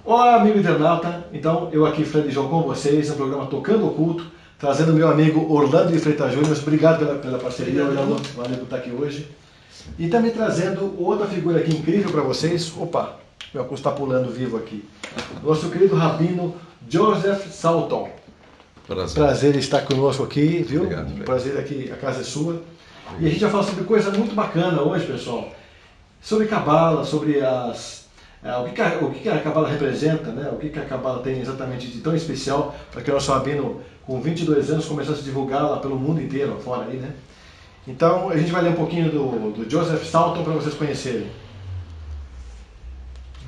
Olá, amigo internauta. Então, eu aqui, Fred João, com vocês, no programa Tocando Oculto, trazendo meu amigo Orlando de Freitas Júnior. Obrigado pela parceria, Orlando. Valeu por estar aqui hoje. E também trazendo outra figura aqui incrível para vocês. Opa, meu óculos está pulando vivo aqui. Nosso querido rabino Joseph Salton. Prazer estar conosco aqui, viu? Obrigado, Prazer aqui, a casa é sua. E a gente vai falar sobre coisa muito bacana hoje, pessoal. Sobre Cabala, sobre o que a Cabala representa, né? O que a Cabala tem exatamente de tão especial para que o nosso rabino, com 22 anos, começasse a divulgar lá pelo mundo inteiro, fora aí, né? Então, a gente vai ler um pouquinho do Joseph Salton para vocês conhecerem.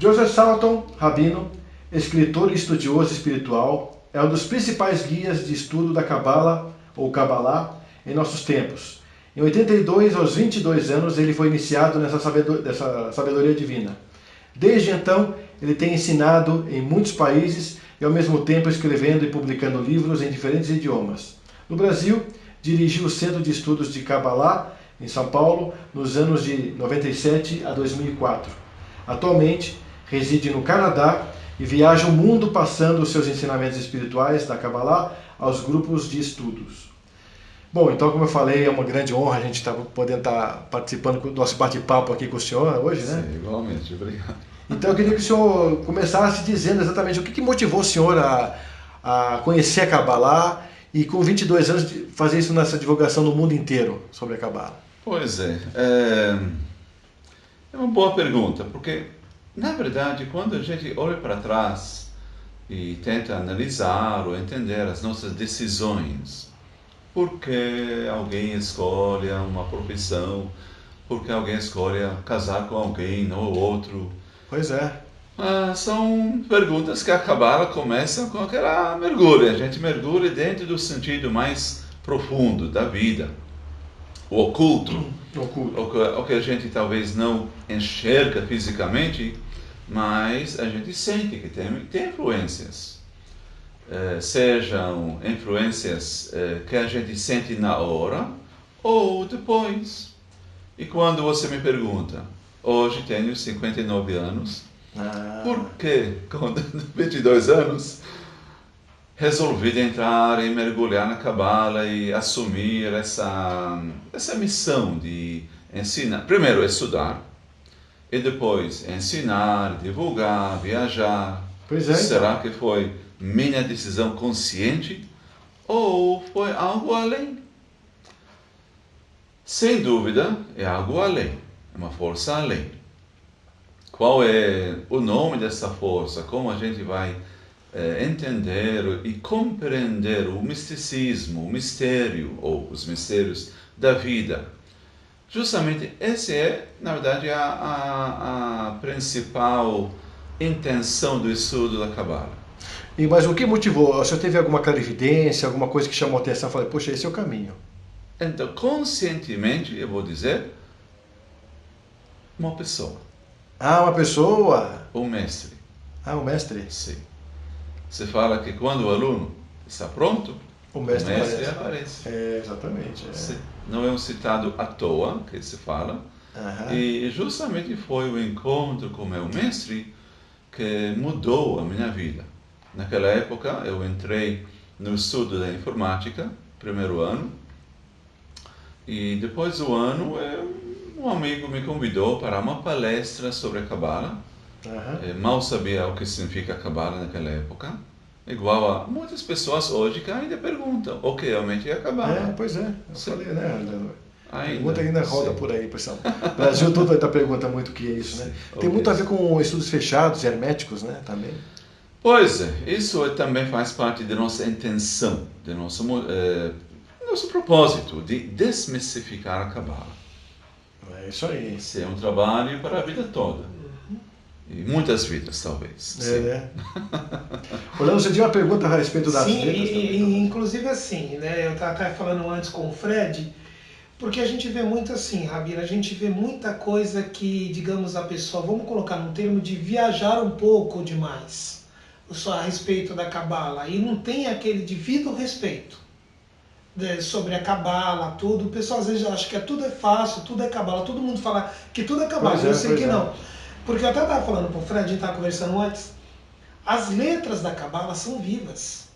Joseph Salton, rabino, escritor e estudioso espiritual, é um dos principais guias de estudo da Cabala, ou Cabalá, em nossos tempos. Em 82 aos 22 anos, ele foi iniciado nessa sabedoria divina. Desde então, ele tem ensinado em muitos países e, ao mesmo tempo, escrevendo e publicando livros em diferentes idiomas. No Brasil, dirigiu o Centro de Estudos de Cabalá, em São Paulo, nos anos de 97 a 2004. Atualmente, reside no Canadá e viaja o mundo passando os seus ensinamentos espirituais da Cabalá aos grupos de estudos. Bom, então, como eu falei, é uma grande honra a gente podendo estar participando do nosso bate-papo aqui com o senhor hoje, né? Sim, igualmente, obrigado. Então, eu queria que o senhor começasse dizendo exatamente o que motivou o senhor a conhecer a Cabalá e, com 22 anos, fazer isso nessa divulgação no mundo inteiro sobre a Cabala. Pois é uma boa pergunta, porque, na verdade, quando a gente olha para trás e tenta analisar ou entender as nossas decisões, por que alguém escolhe uma profissão, por que alguém escolhe casar com alguém ou outro. Pois é. São perguntas que a Cabala começa com aquela mergulho. A gente mergulha dentro do sentido mais profundo da vida, o oculto. O que a gente talvez não enxerga fisicamente, mas a gente sente que tem influências. Sejam influências que a gente sente na hora ou depois. E quando você me pergunta, hoje tenho 59 anos, por que com 22 anos resolvi entrar e mergulhar na Cabala e assumir essa missão de ensinar, primeiro estudar, e depois ensinar, divulgar, viajar. Pois é. Será que foi minha decisão consciente ou foi algo além? Sem dúvida, é algo além, é uma força além. Qual é o nome dessa força? Como a gente vai entender e compreender o misticismo, o mistério ou os mistérios da vida? Justamente essa é, na verdade, a principal intenção do estudo da Cabala. Mas o que motivou? O senhor teve alguma clarividência, alguma coisa que chamou a atenção? Falei, poxa, esse é o caminho. Então, conscientemente, eu vou dizer, uma pessoa. Uma pessoa? Um mestre. Um mestre? Sim. Você fala que quando o aluno está pronto, o mestre aparece. Exatamente. Não é um citado à toa que se fala. E justamente foi o encontro com o meu mestre que mudou a minha vida. Naquela época, eu entrei no estudo da informática, primeiro ano, e depois do ano, um amigo me convidou para uma palestra sobre a Cabala. Mal sabia o que significa Cabala naquela época. Igual a muitas pessoas hoje que ainda perguntam o que realmente é a Cabala. Pois é, eu falei, né? Ainda, ainda roda por aí, pessoal. O Brasil todo ainda pergunta muito o que é isso, né? Tem muito a ver com estudos fechados, herméticos, né? Também. Pois é, isso também faz parte da nossa intenção, do nosso propósito de desmistificar a Cabala. É isso aí. Esse é um trabalho para a vida toda. E muitas vidas, talvez. Né? Orlando, você tinha uma pergunta a respeito das vidas? Sim, inclusive assim, né? Eu estava até falando antes com o Fred, porque a gente vê muito assim, Rabino, a gente vê muita coisa que, digamos, a pessoa, vamos colocar num termo de viajar um pouco demais, só a respeito da Cabala, e não tem aquele devido respeito sobre a Cabala, tudo. O pessoal às vezes acha que tudo é fácil, tudo é Cabala, todo mundo fala que tudo é Cabala, eu sei que não. Porque eu até estava falando pro Fred, a gente estava conversando antes, As letras da Cabala são vivas.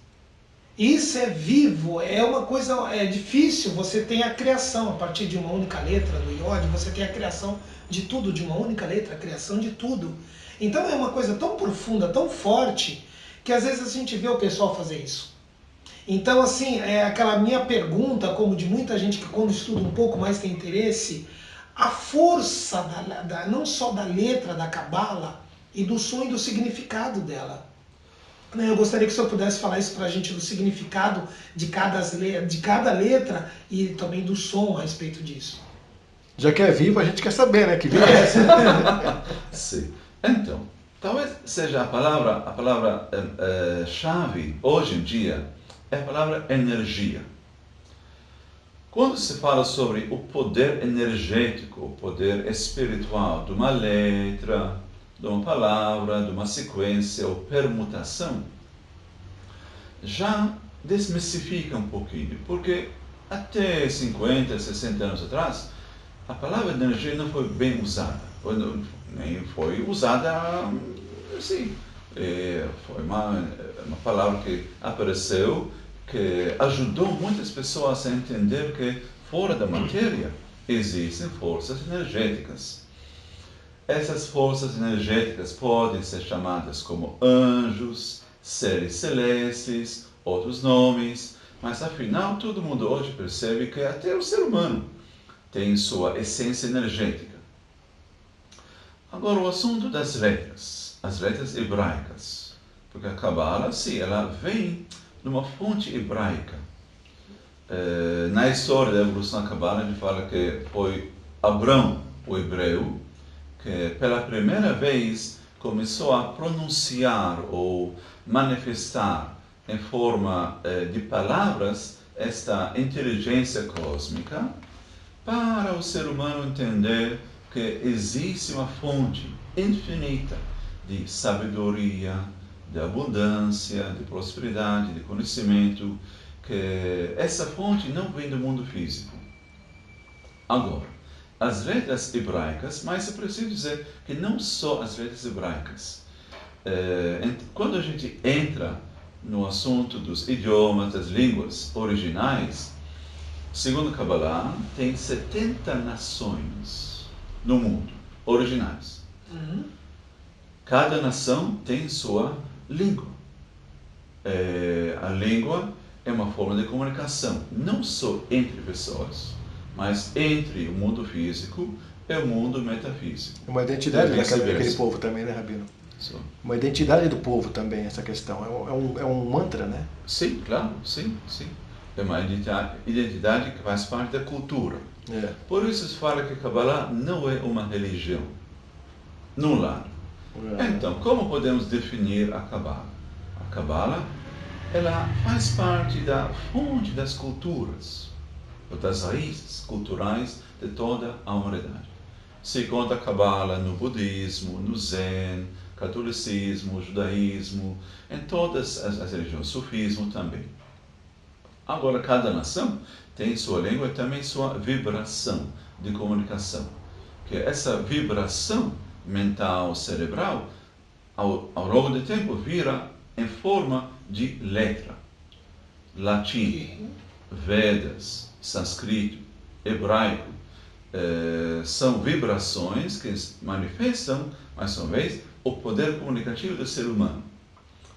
Isso é vivo, é uma coisa difícil. Você tem a criação a partir de uma única letra do Iod, você tem a criação de tudo, de uma única letra, a criação de tudo. Então é uma coisa tão profunda, tão forte, que às vezes a gente vê o pessoal fazer isso. Então, assim, é aquela minha pergunta, como de muita gente que quando estuda um pouco mais tem interesse, a força não só da letra da Cabala, e do som e do significado dela. Eu gostaria que o senhor pudesse falar isso para a gente, do significado de cada letra e também do som a respeito disso. Já que é vivo, a gente quer saber, né? Que vida é essa? Sim. Então, talvez seja a palavra chave hoje em dia, é a palavra energia. Quando se fala sobre o poder energético, o poder espiritual de uma letra, de uma palavra, de uma sequência ou permutação, já desmistifica um pouquinho, porque até 50, 60 anos atrás, a palavra energia não foi bem usada, nem foi usada assim. Foi uma palavra que apareceu, que ajudou muitas pessoas a entender que fora da matéria existem forças energéticas. Essas forças energéticas podem ser chamadas como anjos, seres celestes, outros nomes, mas afinal todo mundo hoje percebe que até o ser humano tem sua essência energética. Agora o assunto das letras, as letras hebraicas, porque a Cabala, sim, ela vem de uma fonte hebraica. Na história da evolução da Cabala, a gente fala que foi Abrão, o hebreu, que pela primeira vez começou a pronunciar ou manifestar em forma de palavras esta inteligência cósmica, para o ser humano entender que existe uma fonte infinita de sabedoria, de abundância, de prosperidade, de conhecimento, que essa fonte não vem do mundo físico. Agora, as letras hebraicas, mas é preciso dizer que não só as letras hebraicas. Quando a gente entra no assunto dos idiomas, das línguas originais, segundo a Kabbalah, tem 70 nações no mundo, originais. Cada nação tem sua língua. A língua é uma forma de comunicação, não só entre pessoas, mas entre o mundo físico e o mundo metafísico. Uma identidade daquele povo também, né, Rabino? Uma identidade do povo também, essa questão. É um mantra, né? Sim, claro, sim. É uma identidade que faz parte da cultura. Por isso se fala que a Kabbalah não é uma religião, num lado. Então, como podemos definir a Kabbalah? A Kabbalah, ela faz parte da fonte das culturas, das raízes culturais de toda a humanidade. Se conta a Kabbalah no budismo, no Zen, catolicismo, judaísmo, em todas as religiões, sufismo também. Agora, cada nação tem sua língua e também sua vibração de comunicação. Que essa vibração mental, cerebral, ao longo do tempo, vira em forma de letra. Latim, Vedas, sânscrito, hebraico, são vibrações que manifestam, mais uma vez, o poder comunicativo do ser humano.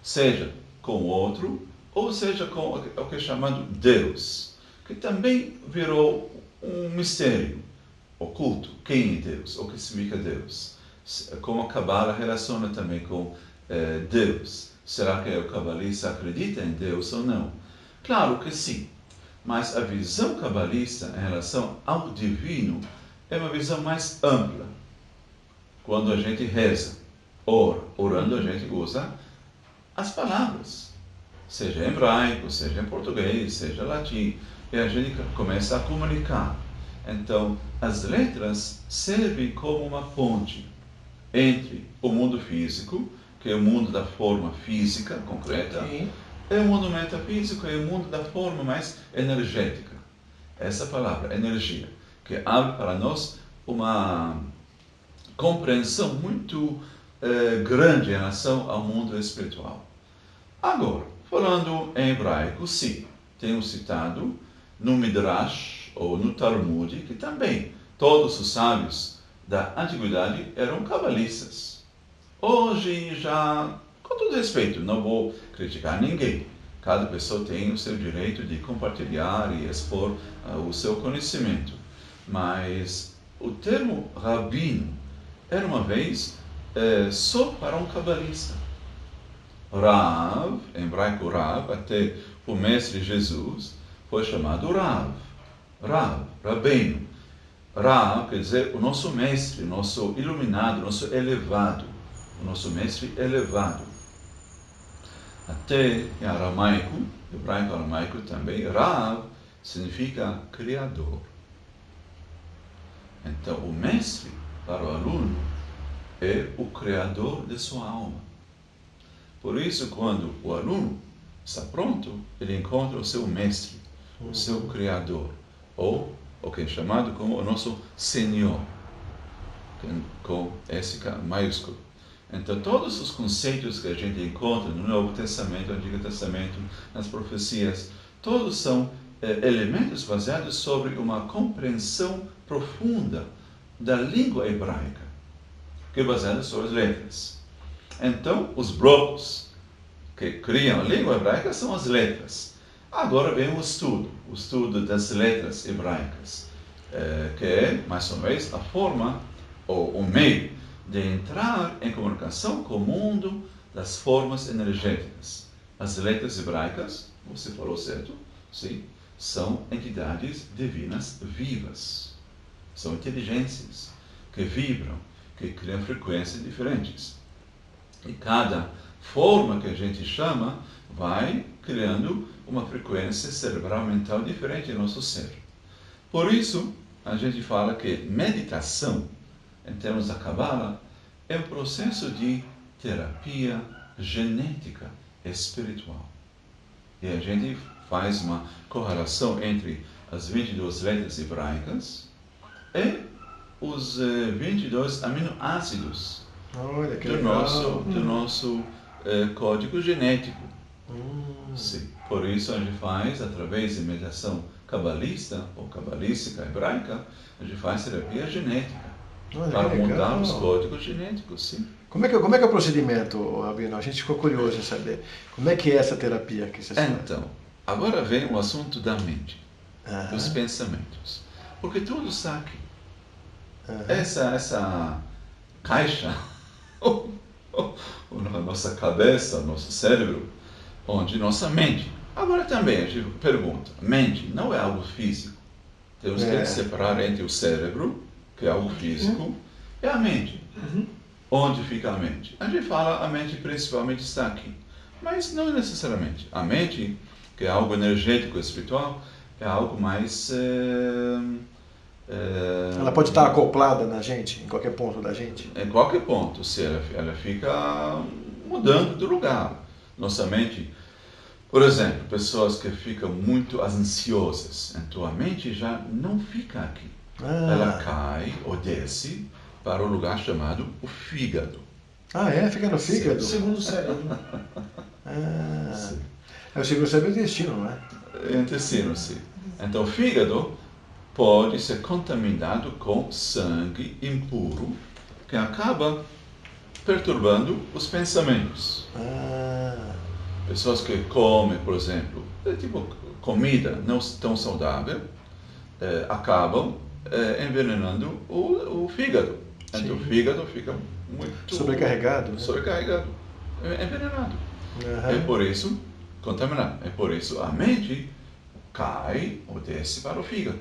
Seja com o outro, ou seja com o que é chamado Deus, que também virou um mistério oculto. Quem é Deus? O que significa Deus? Como a Kabbalah relaciona também com Deus. Será que o cabalista acredita em Deus ou não? Claro que sim, mas a visão cabalista em relação ao divino é uma visão mais ampla. Quando a gente reza, orando a gente usa as palavras, seja em hebraico, seja em português, seja em latim, e a gente começa a comunicar. Então, as letras servem como uma ponte entre o mundo físico, que é o mundo da forma física, concreta, e o mundo metafísico, é o mundo da forma mais energética. Essa palavra, energia, que abre para nós uma compreensão muito grande em relação ao mundo espiritual. Agora, falando em hebraico, sim, tenho citado no Midrash ou no Talmud que também todos os sábios da antiguidade eram cabalistas. Hoje já, com todo respeito, não vou criticar ninguém. Cada pessoa tem o seu direito de compartilhar e expor o seu conhecimento. Mas o termo rabino era uma vez só para um cabalista. Rav, em hebraico Rav, até o mestre Jesus, foi chamado Rav. Rav, Rabbeinu. Rav quer dizer o nosso mestre, o nosso iluminado, o nosso elevado. O nosso mestre elevado. Até em aramaico, hebraico aramaico também, Rav significa criador. Então, o mestre para o aluno é o criador de sua alma. Por isso, quando o aluno está pronto, ele encontra o seu mestre, o seu criador, ou o que é chamado como o nosso Senhor, com S maiúsculo. Então, todos os conceitos que a gente encontra no Novo Testamento, no Antigo Testamento, nas profecias, todos são elementos baseados sobre uma compreensão profunda da língua hebraica, que é baseada sobre as letras. Então, os blocos que criam a língua hebraica são as letras. Agora vem o estudo das letras hebraicas, que é, mais uma vez, a forma ou o meio de entrar em comunicação com o mundo das formas energéticas. As letras hebraicas, você falou certo, sim, são entidades divinas vivas. São inteligências que vibram, que criam frequências diferentes. E cada forma que a gente chama vai criando uma frequência cerebral mental diferente em nosso cérebro. Por isso, a gente fala que meditação, em termos da Kabbalah, é um processo de terapia genética espiritual. E a gente faz uma correlação entre as 22 letras hebraicas e os 22 aminoácidos do nosso código genético. Sim. Por isso a gente faz, através de meditação cabalista ou cabalística hebraica, a gente faz terapia genética. Para mudar os códigos genéticos, sim. Como é que é o procedimento, Rabino? A gente ficou curioso em saber. Como é que é essa terapia que você faz? Então, agora vem o assunto da mente, dos pensamentos. Porque tudo está aqui. Essa caixa, a nossa cabeça, o nosso cérebro, onde nossa mente. Agora também a gente pergunta, mente não é algo físico. Temos que separar entre o cérebro, que é algo físico, e a mente. Onde fica a mente? A gente fala a mente principalmente está aqui. Mas não necessariamente. A mente, que é algo energético espiritual, é algo mais... ela pode estar acoplada na gente, em qualquer ponto da gente? Em qualquer ponto. Se ela fica mudando de lugar. Nossa mente... Por exemplo, pessoas que ficam muito ansiosas. Então a mente já não fica aqui. Ela cai ou desce para um lugar chamado o fígado. Fica no fígado? Segundo cérebro. O segundo cérebro é o intestino, não é? É o intestino, sim. Então o fígado pode ser contaminado com sangue impuro, que acaba perturbando os pensamentos. Pessoas que comem, por exemplo, tipo comida não tão saudável, acabam envenenando o fígado. Então o fígado fica muito... sobrecarregado, né? Sobrecarregado, envenenado. É por isso, contaminado. É por isso a mente cai ou desce para o fígado.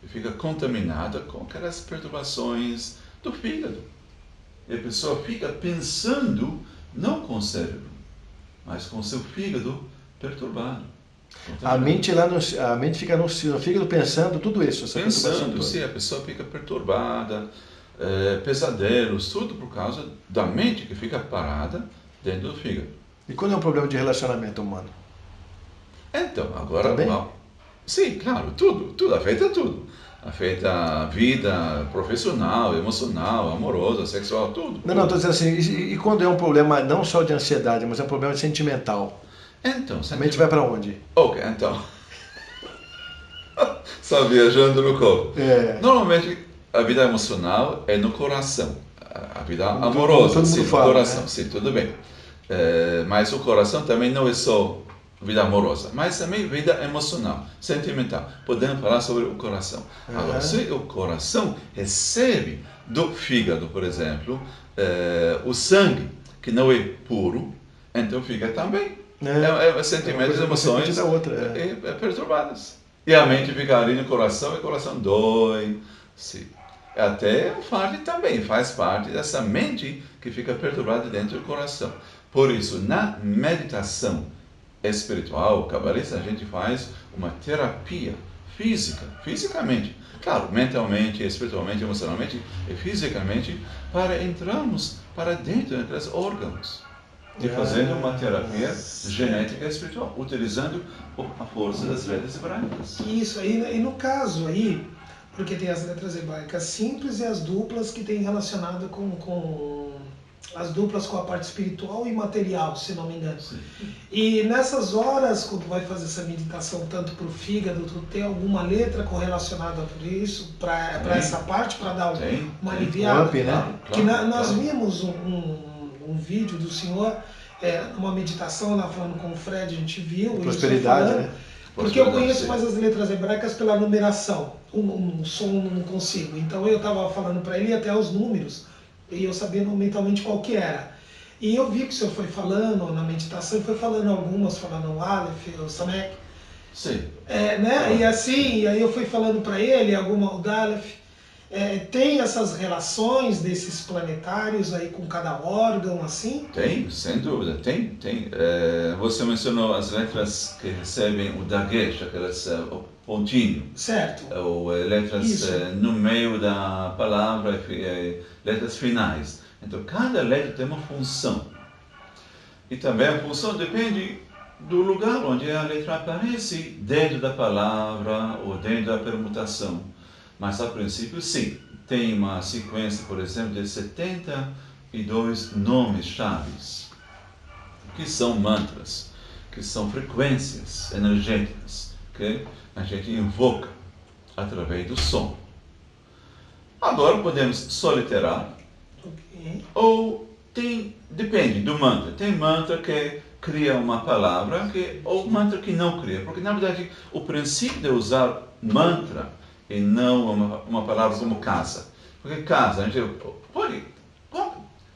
E fica contaminada com aquelas perturbações do fígado. E a pessoa fica pensando, não com o cérebro, mas com o seu fígado perturbado. A mente fica no fígado pensando tudo isso. Pensando, sim, a pessoa fica perturbada, pesadelos, tudo por causa da mente que fica parada dentro do fígado. E quando é um problema de relacionamento humano? Então, agora... Também? Sim, claro, tudo afeta tudo. afeta a vida profissional, emocional, amorosa, sexual, tudo. Não, estou dizendo assim, e quando é um problema não só de ansiedade, mas é um problema sentimental? Então, a mente vai para onde? Ok, então. Só viajando no corpo. Normalmente, a vida emocional é no coração. A vida amorosa, sim, no coração, né? Sim, tudo bem. Mas o coração também não é só vida amorosa, mas também vida emocional, sentimental. Podemos falar sobre o coração. Agora, se o coração recebe do fígado, por exemplo, o sangue, que não é puro, então fica também sentimentos e emoções perturbadas. E a mente fica ali no coração, e o coração dói. Sim. Até o fardo também faz parte dessa mente que fica perturbada dentro do coração. Por isso, na meditação espiritual, cabalista, a gente faz uma terapia fisicamente. Claro, mentalmente, espiritualmente, emocionalmente e fisicamente, para entrarmos para dentro daqueles órgãos. E fazendo uma terapia genética espiritual, utilizando a força das letras hebraicas. Isso, e no caso aí, porque tem as letras hebraicas simples e as duplas que tem relacionado com as duplas com a parte espiritual e material, se não me engano. Sim. E nessas horas, quando vai fazer essa meditação tanto para o fígado, tu tem alguma letra correlacionada por isso, para essa parte, para dar uma aliviada? Né? Que nós vimos um vídeo do senhor, uma meditação lá falando com o Fred, a gente viu. Prosperidade, falando, né? Porque eu conheço mais as letras hebraicas pela numeração. Um som não consigo. Então eu estava falando para ele até os números, e eu sabendo mentalmente qual que era. E eu vi que o senhor foi falando na meditação, foi falando algumas, falando o Aleph, o Samek. Sim. Né? E assim, e aí eu fui falando para ele, o Dalef. Tem essas relações desses planetários aí com cada órgão, assim? Tem, sem dúvida, tem. Você mencionou as letras que recebem o dagesh, aquelas pontinho. Certo. Ou letras no meio da palavra, letras finais. Então, cada letra tem uma função. E também a função depende do lugar onde a letra aparece, dentro da palavra ou dentro da permutação. Mas, a princípio, sim. Tem uma sequência, por exemplo, de 72 nomes chaves, que são mantras, que são frequências energéticas, que a gente invoca através do som. Agora, podemos soliterar, ou depende do mantra. Tem mantra que cria uma palavra, ou mantra que não cria. Porque, na verdade, o princípio de usar mantra e não uma palavra como casa. Porque casa, a gente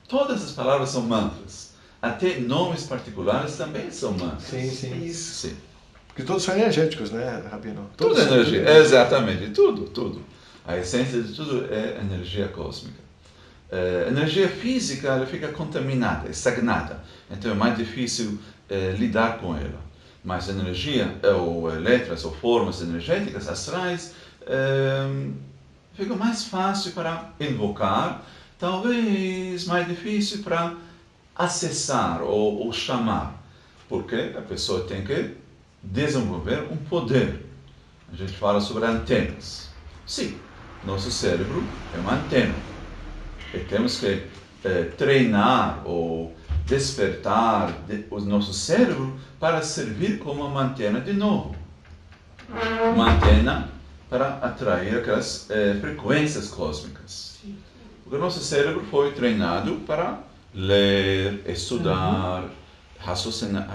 todas as palavras são mantras. Até nomes particulares também são mantras. Sim. Isso. Sim. Porque todos são energéticos, né, Rabino? Tudo é energia, exatamente, tudo. A essência de tudo é energia cósmica. Energia física, ela fica contaminada, estagnada. Então é mais difícil lidar com ela. Mas energia, ou letras, ou formas energéticas, astrais, fica mais fácil para invocar, talvez mais difícil para acessar ou chamar, porque a pessoa tem que desenvolver um poder. A gente fala sobre antenas. Sim, nosso cérebro é uma antena e temos que treinar ou despertar o nosso cérebro para servir como uma antena de novo. Uma antena para atrair aquelas frequências cósmicas. Porque o nosso cérebro foi treinado para ler, estudar, raciocinar,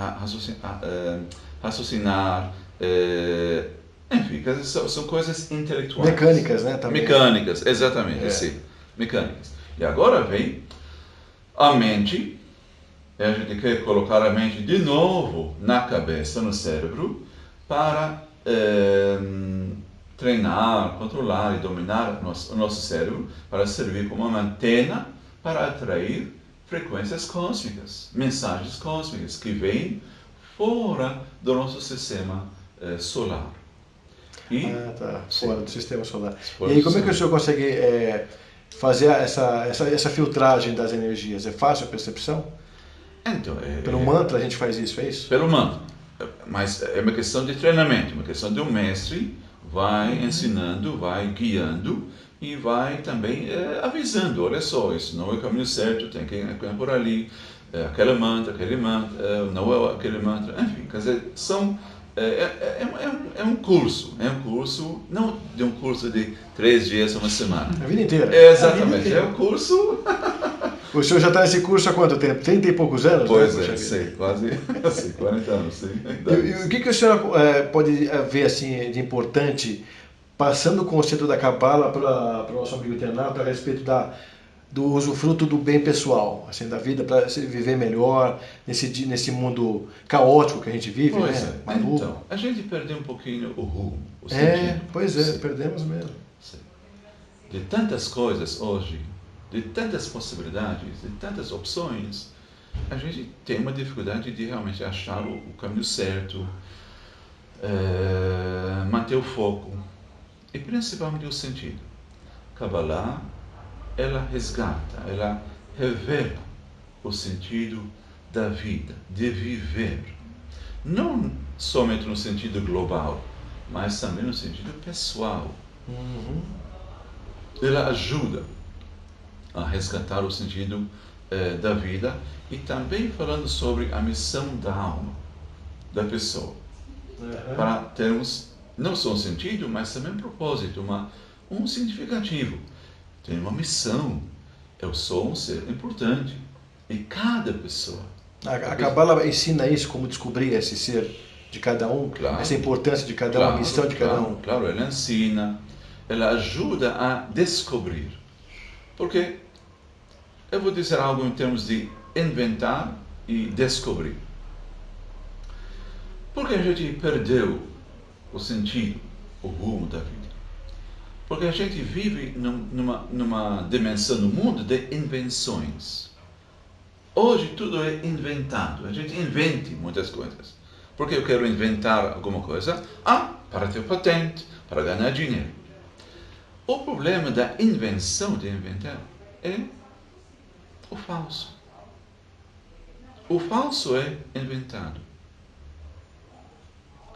enfim, são coisas intelectuais. Mecânicas, né? Também. Mecânicas, exatamente, sim. Mecânicas. E agora vem a mente, e a gente quer colocar a mente de novo na cabeça, no cérebro, para treinar, controlar e dominar o nosso cérebro para servir como uma antena para atrair frequências cósmicas, mensagens cósmicas que vêm fora do nosso sistema solar. Fora do sistema solar. E aí, como é que o senhor consegue fazer essa filtragem das energias? É fácil a percepção? Então, pelo mantra a gente faz isso, é isso? Pelo mantra. Mas é uma questão de treinamento, uma questão de um mestre vai ensinando, vai guiando e vai também avisando, olha só, isso não é o caminho certo, tem que ir por ali, aquele mantra, não é aquele mantra, enfim, quer dizer, é um curso, não de um curso de 3 dias, uma semana. A vida inteira. Exatamente, é um curso. O senhor já está nesse curso há quanto tempo? 30 e poucos anos? Pois né? sei, quase assim, 40 anos, sim. E o que o senhor pode ver assim, de importante, passando o conceito da Cabala para o nosso amigo internauta a respeito do usufruto do bem pessoal, assim, da vida para viver melhor nesse mundo caótico que a gente vive, pois né? Maluco. Então, a gente perdeu um pouquinho o rumo, o sentido. Pois é, perdemos mesmo. Sim. De tantas coisas hoje, de tantas possibilidades, de tantas opções, a gente tem uma dificuldade de realmente achar o caminho certo, manter o foco e principalmente o sentido. Kabbalah, ela resgata, ela revela o sentido da vida, de viver. Não somente no sentido global, mas também no sentido pessoal. Ela ajuda a resgatar o sentido da vida e também falando sobre a missão da alma, da pessoa. Para termos não só um sentido, mas também um propósito, um significativo. Tem uma missão. Eu sou um ser importante. E cada pessoa. A Cabala ensina isso, como descobrir esse ser de cada um, claro, essa importância de cada um, a missão de cada um. Claro, ela ensina, ela ajuda a descobrir. Porque eu vou dizer algo em termos de inventar e descobrir. Porque a gente perdeu o sentido, o rumo da vida. Porque a gente vive numa dimensão no mundo de invenções. Hoje tudo é inventado. A gente inventa muitas coisas. Porque eu quero inventar alguma coisa? Para ter patente, para ganhar dinheiro. O problema da invenção, de inventar, é o falso. O falso é inventado.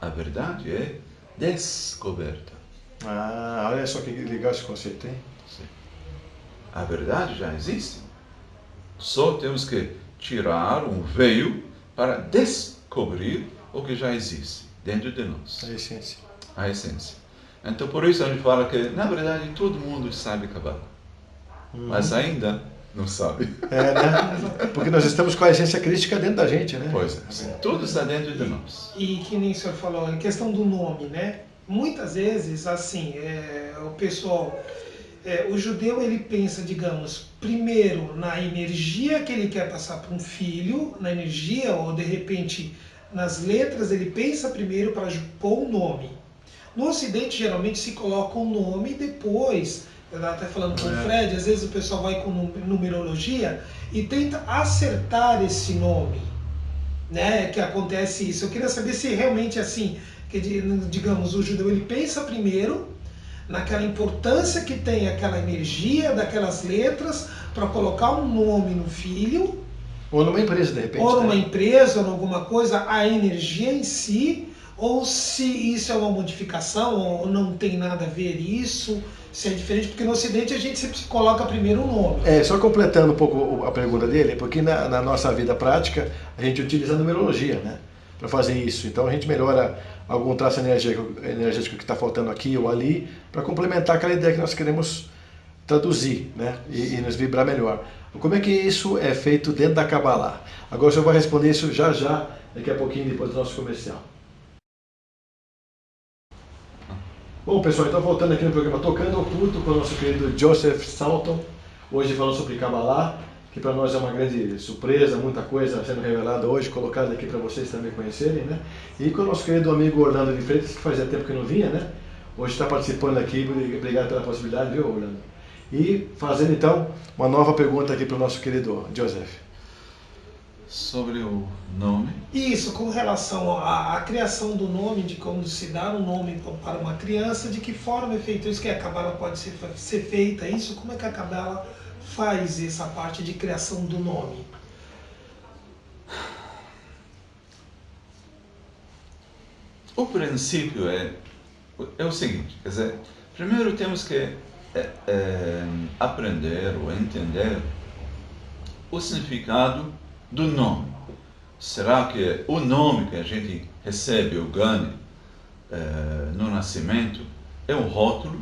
A verdade é descoberta. Olha só que legal esse conceito, hein? Sim. A verdade já existe. Só temos que tirar um veio para descobrir o que já existe dentro de nós. A essência. A essência. Então, por isso a gente fala que, na verdade, todo mundo sabe Kabbalah. Mas ainda não sabe. Né? Porque nós estamos com a essência crítica dentro da gente, né? Pois é. Tudo está dentro de nós. E que nem o senhor falou, a questão do nome, né? Muitas vezes, assim, o pessoal... o judeu, ele pensa, digamos, primeiro na energia que ele quer passar para um filho, na energia, ou de repente nas letras, ele pensa primeiro para pôr um nome. No Ocidente, geralmente, se coloca um nome e depois, eu estava até falando com o Fred, às vezes o pessoal vai com numerologia e tenta acertar esse nome, né? Que acontece isso. Eu queria saber se realmente é assim, que, digamos, o judeu, ele pensa primeiro naquela importância que tem aquela energia daquelas letras para colocar um nome no filho. Ou numa empresa, de repente. Ou numa empresa, ou alguma coisa, a energia em si, ou se isso é uma modificação, ou não tem nada a ver isso, se é diferente, porque no Ocidente a gente sempre coloca primeiro o nome. Só completando um pouco a pergunta dele, porque na nossa vida prática a gente utiliza a numerologia, né, para fazer isso. Então a gente melhora algum traço energético que está faltando aqui ou ali, para complementar aquela ideia que nós queremos traduzir, né, e nos vibrar melhor. Como é que isso é feito dentro da Kabbalah? Agora o senhor vai responder isso já, daqui a pouquinho, depois do nosso comercial. Bom, pessoal, então voltando aqui no programa Tocando Oculto com o nosso querido Joseph Salton, hoje falando sobre Kabbalah, que para nós é uma grande surpresa, muita coisa sendo revelada hoje, colocada aqui para vocês também conhecerem, né? E com o nosso querido amigo Orlando de Freitas, que fazia tempo que não vinha, né? Hoje está participando aqui, obrigado pela possibilidade, viu, Orlando? E fazendo então uma nova pergunta aqui para o nosso querido Joseph. Sobre o nome? Isso, com relação à criação do nome, de como se dá um nome para uma criança, de que forma é feito isso, que a Kabbalah pode ser feita, isso, como é que a Kabbalah faz essa parte de criação do nome? O princípio é é o seguinte, quer dizer, primeiro temos que aprender ou entender o significado do nome. Será que o nome que a gente recebe ou ganha no nascimento é um rótulo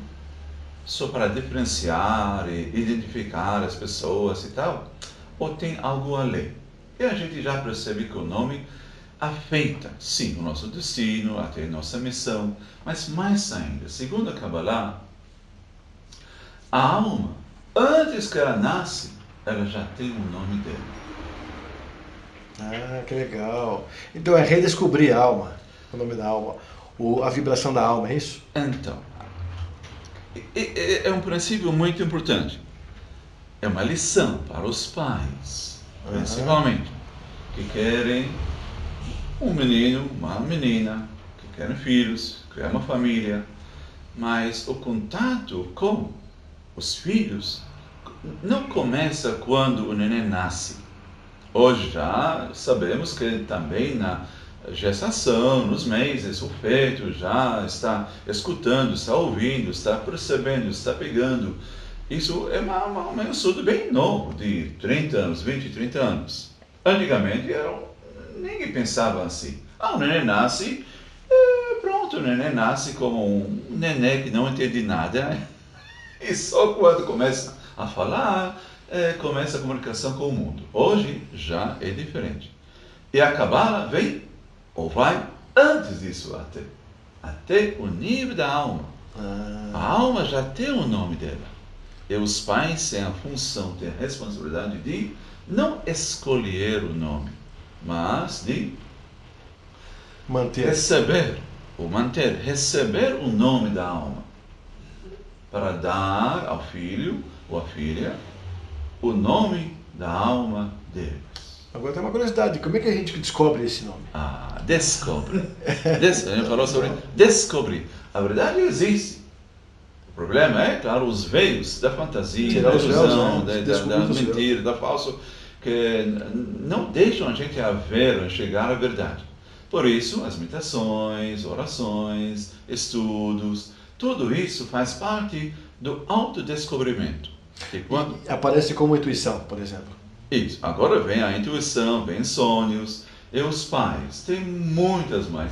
só para diferenciar e identificar as pessoas e tal? Ou tem algo além? E a gente já percebe que o nome afeta, sim, o nosso destino, até a nossa missão, mas mais ainda, segundo a Kabbalah, a alma, antes que ela nasce, ela já tem o nome dela. Ah, que legal. Então é redescobrir a alma, o nome da alma, a vibração da alma, é isso? Então, é um princípio muito importante. É uma lição para os pais, principalmente, que querem um menino, uma menina, que querem filhos, criar uma família, mas o contato com os filhos não começa quando o neném nasce. Hoje já sabemos que também na gestação, nos meses, o feto já está escutando, está ouvindo, está percebendo, está pegando. Isso é um estudo bem novo, de 30 anos, 20, 30 anos. Antigamente ninguém pensava assim. O neném nasce, pronto, o neném nasce como um neném que não entende nada. E só quando começa a falar, começa a comunicação com o mundo. Hoje já é diferente. E a Kabbalah vem, ou vai, antes disso até o nível da alma. A alma já tem o nome dela. E os pais têm a função, têm a responsabilidade de não escolher o nome, mas de receber o nome da alma, para dar ao filho ou à filha o nome da alma deles. Agora tem uma curiosidade, como é que a gente descobre esse nome? Descobre. A gente falou sobre descobrir. A verdade existe. O problema é, claro, os veios da fantasia, da ilusão, da mentira, da falso, que não deixam a gente ver, chegar à verdade. Por isso, as meditações, orações, estudos, tudo isso faz parte do autodescobrimento. E aparece como intuição, por exemplo. Isso. Agora vem a intuição, vem sonhos. E os pais, tem muitas mães.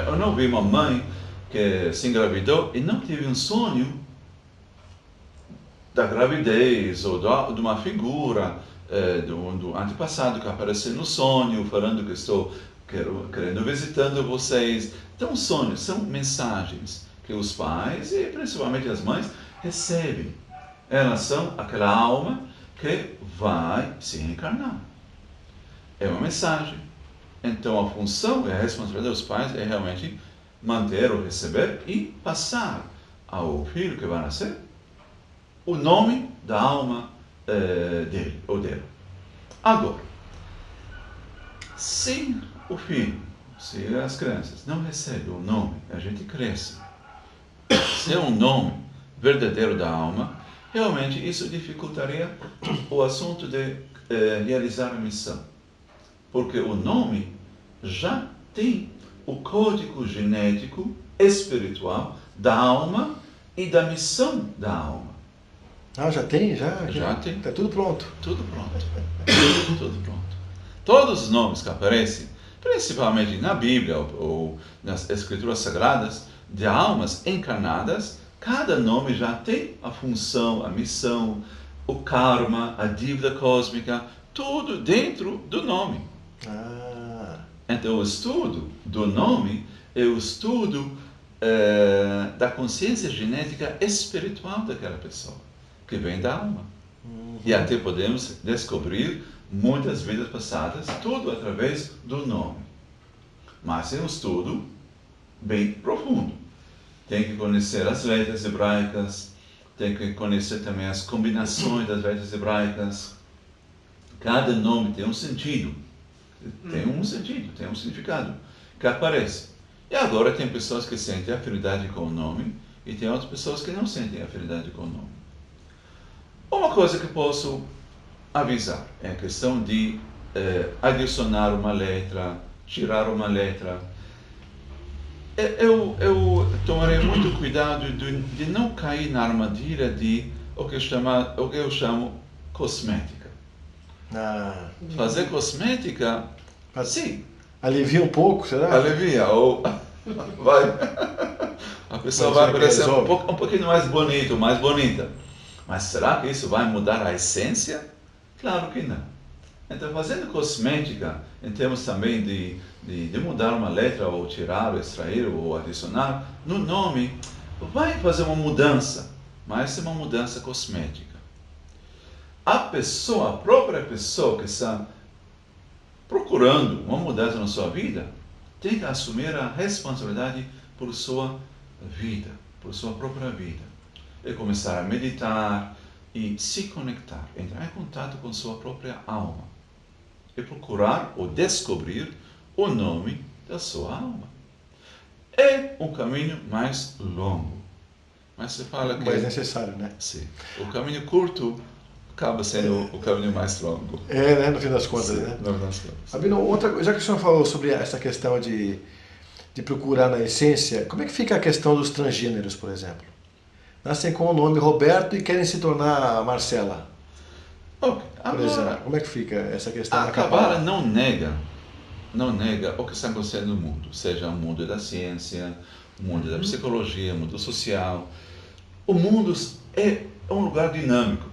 Eu não vi uma mãe que se engravidou e não teve um sonho da gravidez ou de uma figura do antepassado que apareceu no sonho, falando que estou querendo visitando vocês. Então, sonhos são mensagens que os pais e principalmente as mães recebem. Elas são aquela alma que vai se reencarnar. É uma mensagem. Então, a função e a responsabilidade dos pais é realmente manter ou receber e passar ao filho que vai nascer o nome da alma dele ou dela. Agora, se o filho, se as crianças não recebem o nome, a gente cresce, se é um nome verdadeiro da alma, realmente isso dificultaria o assunto de realizar a missão. Porque o nome já tem o código genético espiritual da alma e da missão da alma. Já tem? Já tem. Está tudo pronto. Tudo pronto. Tudo pronto. Todos os nomes que aparecem, principalmente na Bíblia ou nas Escrituras Sagradas, de almas encarnadas, cada nome já tem a função, a missão, o karma, a dívida cósmica, tudo dentro do nome. Então, o estudo do nome é o estudo da consciência genética espiritual daquela pessoa, que vem da alma. E até podemos descobrir muitas vidas passadas, tudo através do nome. Mas é um estudo bem profundo. Tem que conhecer as letras hebraicas, tem que conhecer também as combinações das letras hebraicas. Cada nome tem um sentido. Tem um sentido, tem um significado que aparece. E agora tem pessoas que sentem afinidade com o nome e tem outras pessoas que não sentem afinidade com o nome. Uma coisa que posso avisar é a questão de adicionar uma letra, tirar uma letra. Eu tomarei muito cuidado de não cair na armadilha de o que eu chamo cosmética. Fazer cosmética, sim. Alivia um pouco, será? Alivia, ou a pessoa vai parecer um pouquinho mais bonito, mais bonita. Mas será que isso vai mudar a essência? Claro que não. Então, fazendo cosmética, em termos também de mudar uma letra, ou tirar, ou extrair, ou adicionar, no nome, vai fazer uma mudança, mas é uma mudança cosmética. A própria pessoa que está procurando uma mudança na sua vida, tem que assumir a responsabilidade por sua vida, por sua própria vida. E começar a meditar e se conectar, entrar em contato com sua própria alma. E procurar ou descobrir o nome da sua alma. É um caminho mais longo. Mas se fala que... mais necessário, né? Sim. O caminho curto acaba sendo o caminho mais longo. Né? No fim das contas, Sim, né? no fim das contas. Abino, já que o senhor falou sobre essa questão de procurar na essência, como é que fica a questão dos transgêneros, por exemplo? Nascem com o nome Roberto e querem se tornar Marcela. Okay. Por exemplo, como é que fica essa questão da Cabala? Cabala não nega o que está acontecendo no mundo, seja o mundo da ciência, o mundo da psicologia, o mundo social. O mundo é um lugar dinâmico.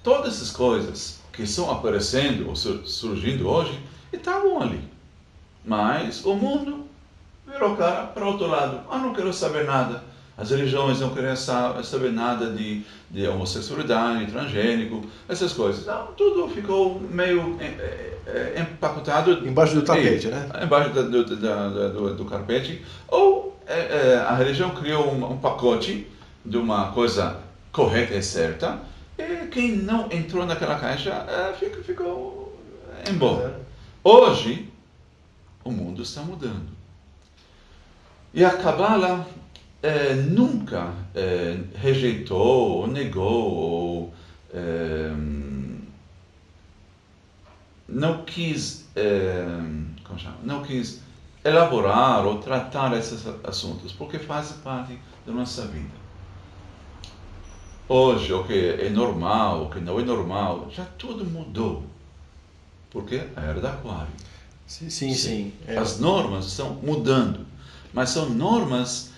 Todas essas coisas que estão aparecendo ou surgindo hoje estavam ali. Mas o mundo virou cara para o outro lado. Não quero saber nada. As religiões não querem saber nada de homossexualidade, transgênico, essas coisas. Não, tudo ficou meio empacotado. Embaixo do tapete, né? Embaixo do carpete. Ou a religião criou um pacote de uma coisa correta e certa, e quem não entrou naquela caixa ficou embora. Hoje, o mundo está mudando. E a Cabala nunca rejeitou, ou negou, ou não quis elaborar ou tratar esses assuntos, porque fazem parte da nossa vida. Hoje, o que é normal, o que não é normal, já tudo mudou, porque a era da Aquário. Sim. As normas estão mudando, mas são normas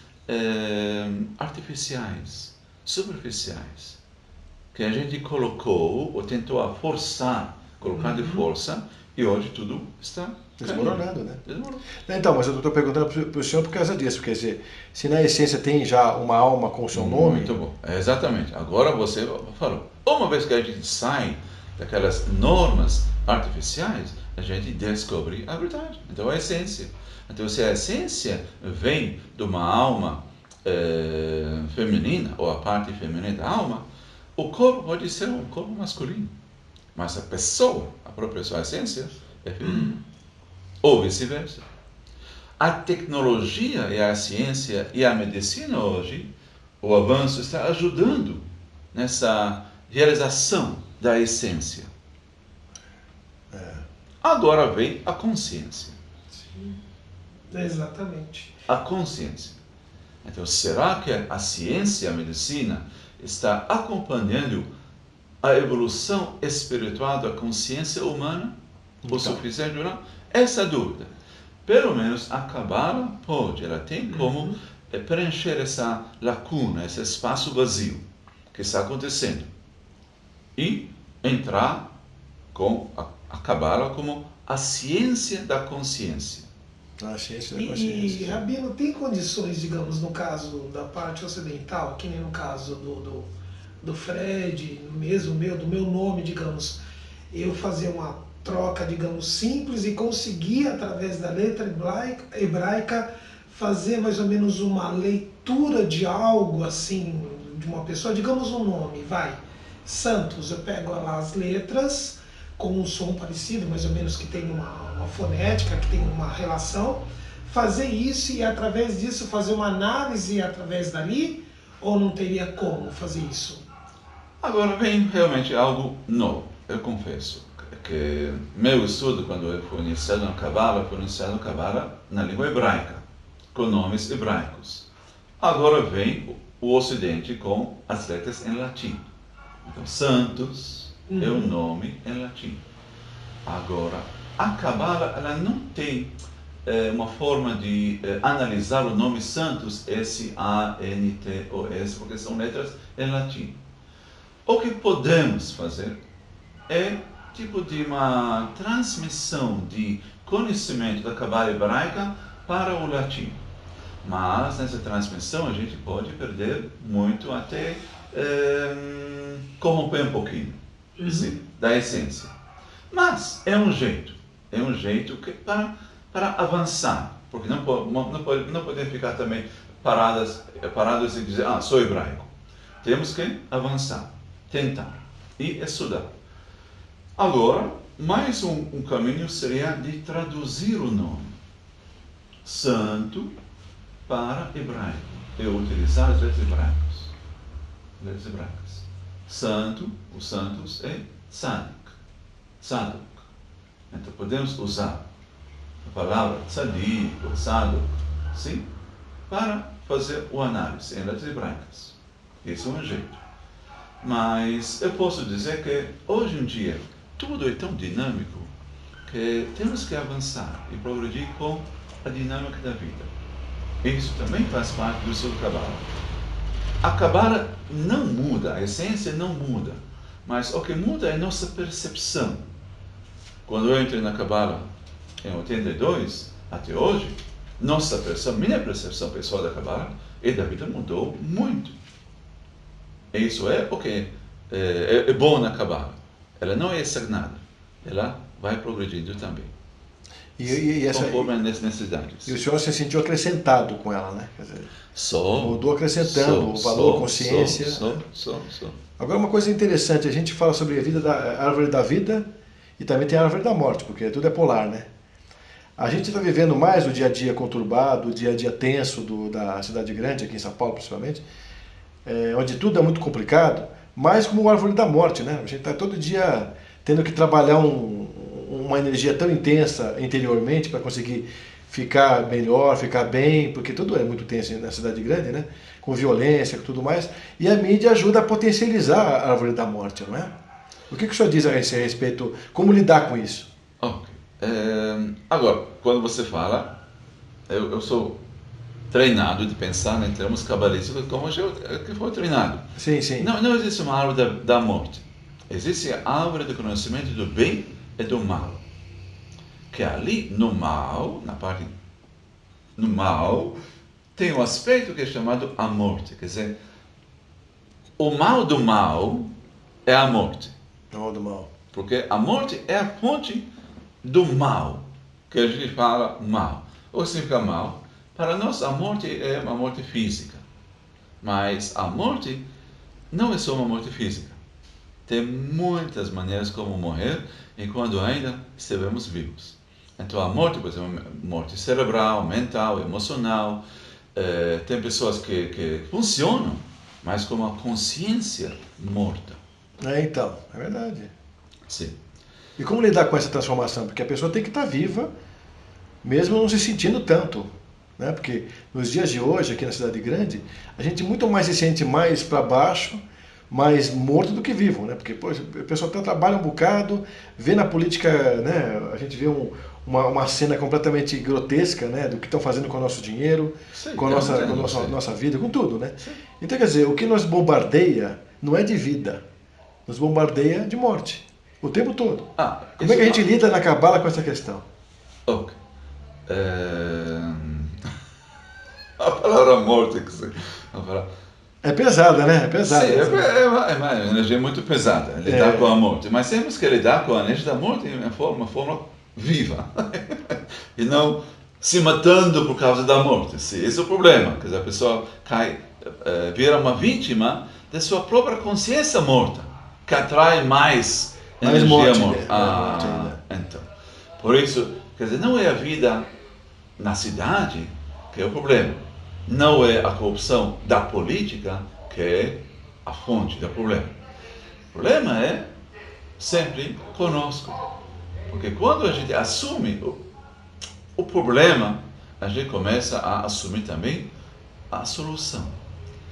artificiais, superficiais, que a gente colocou ou tentou colocar de força, e hoje tudo está desmoronando, né? Então, mas eu estou perguntando para o senhor por causa disso, quer dizer, se na essência tem já uma alma com o seu nome... Muito bom, exatamente. Agora você falou, uma vez que a gente sai daquelas normas artificiais, a gente descobre a verdade. Então, a essência. Então, se a essência vem de uma alma feminina, ou a parte feminina da alma, o corpo pode ser um corpo masculino, mas a pessoa, a própria sua essência, é feminina. Ou vice-versa. A tecnologia e a ciência e a medicina hoje, o avanço está ajudando nessa realização da essência. Agora vem a consciência. Sim, exatamente. A consciência. Então, será que a ciência e a medicina está acompanhando a evolução espiritual da consciência humana? O suficiente ou não? Essa é a dúvida. Pelo menos a Cabala pode, ela tem como preencher essa lacuna, esse espaço vazio que está acontecendo. E entrar com a Cabala como a ciência da consciência. A ciência da consciência. E Rabino, tem condições, digamos, no caso da parte ocidental, que nem no caso do Fred, mesmo do meu nome, digamos, eu fazer uma troca, digamos, simples e conseguir, através da letra hebraica, fazer mais ou menos uma leitura de algo assim, de uma pessoa, digamos um nome, Santos, eu pego lá as letras com um som parecido, mais ou menos, que tem uma fonética, que tem uma relação, fazer isso e através disso fazer uma análise através dali, ou não teria como fazer isso? Agora vem realmente algo novo, eu confesso. Que meu estudo, quando eu fui iniciado na Cabala, foi iniciado na Cabala na língua hebraica. com nomes hebraicos. Agora vem o Ocidente com as letras em latim. Então, Santos é o nome em latim. Agora, a Cabala, ela não tem uma forma de analisar o nome Santos, S-A-N-T-O-S, porque são letras em latim. O que podemos fazer é tipo de uma transmissão de conhecimento da Cabala hebraica para o latim. Mas nessa transmissão a gente pode perder muito, até corromper um pouquinho da essência. Mas é um jeito que, para avançar, porque não podemos ficar também parados e dizer, sou hebraico. Temos que avançar, tentar e estudar. Agora, mais um caminho seria de traduzir o nome santo para hebraico e utilizar as letras hebraicas. Santo, o Santos é Tzadok. Então podemos usar a palavra Tzadik ou Tzadok, sim, para fazer o análise em letras hebraicas. Esse é um jeito. Mas eu posso dizer que hoje em dia tudo é tão dinâmico que temos que avançar e progredir com a dinâmica da vida. Isso também faz parte do estudo Cabala. A Cabala não muda, a essência não muda, mas o que muda é a nossa percepção. Quando eu entrei na Cabala em 82, até hoje, minha percepção pessoal da Cabala e da vida mudou muito. E isso é o que é bom na Cabala. Ela não é estagnada, ela vai progredindo também. Conforme as necessidades. E o senhor se sentiu acrescentado com ela, né? Quer dizer, mudou acrescentando o valor, consciência. Agora, uma coisa interessante, a gente fala sobre a árvore da vida e também tem a árvore da morte, porque tudo é polar, né? A gente está vivendo mais o dia a dia conturbado, o dia a dia tenso da cidade grande, aqui em São Paulo principalmente, onde tudo é muito complicado, mais como a árvore da morte, né? A gente está todo dia tendo que trabalhar uma energia tão intensa interiormente para conseguir ficar melhor, ficar bem, porque tudo é muito tenso na cidade grande, né? Com violência, com tudo mais. E a mídia ajuda a potencializar a árvore da morte, não é? O que o senhor diz a esse respeito? Como lidar com isso? Ok. Agora, quando você fala, eu sou treinado de pensar em termos cabalísticos como eu que foi treinado. Sim, sim. Não existe uma árvore da morte. Existe a árvore do conhecimento do bem e do mal. Que ali, no mal, tem um aspecto que é chamado a morte. Quer dizer, o mal do mal é a morte. O mal do mal. Porque a morte é a fonte do mal, que a gente fala mal. O que significa mal? Para nós, a morte é uma morte física. Mas a morte não é só uma morte física. Tem muitas maneiras como morrer enquanto ainda estivermos vivos. Então a morte, por exemplo, morte cerebral, mental, emocional. Tem pessoas que funcionam, mas com uma consciência morta. Então, é verdade. Sim. E como lidar com essa transformação? Porque a pessoa tem que estar viva, mesmo não se sentindo tanto. Né? Porque nos dias de hoje, aqui na cidade grande, a gente muito mais se sente mais para baixo, mais morto do que vivo, né? Porque o pessoal trabalha um bocado, vê na política, né? A gente vê uma cena completamente grotesca, né? Do que estão fazendo com o nosso dinheiro, com a nossa vida, com tudo, né? Sim. Então, quer dizer, o que nos bombardeia não é de vida, nos bombardeia de morte, o tempo todo. Como é que a gente lida na Cabala com essa questão? Ok. A palavra morte, é pesada, né? É pesada. Sim, é uma energia muito pesada, lidar com a morte. Mas temos que lidar com a energia da morte de uma forma viva. E não se matando por causa da morte. Esse é o problema. Quer dizer, a pessoa vira uma vítima de sua própria consciência morta, que atrai mais energia morta. Então, por isso, quer dizer, não é a vida na cidade que é o problema. Não é a corrupção da política que é a fonte do problema. O problema é sempre conosco. Porque quando a gente assume o problema a gente começa a assumir também a solução.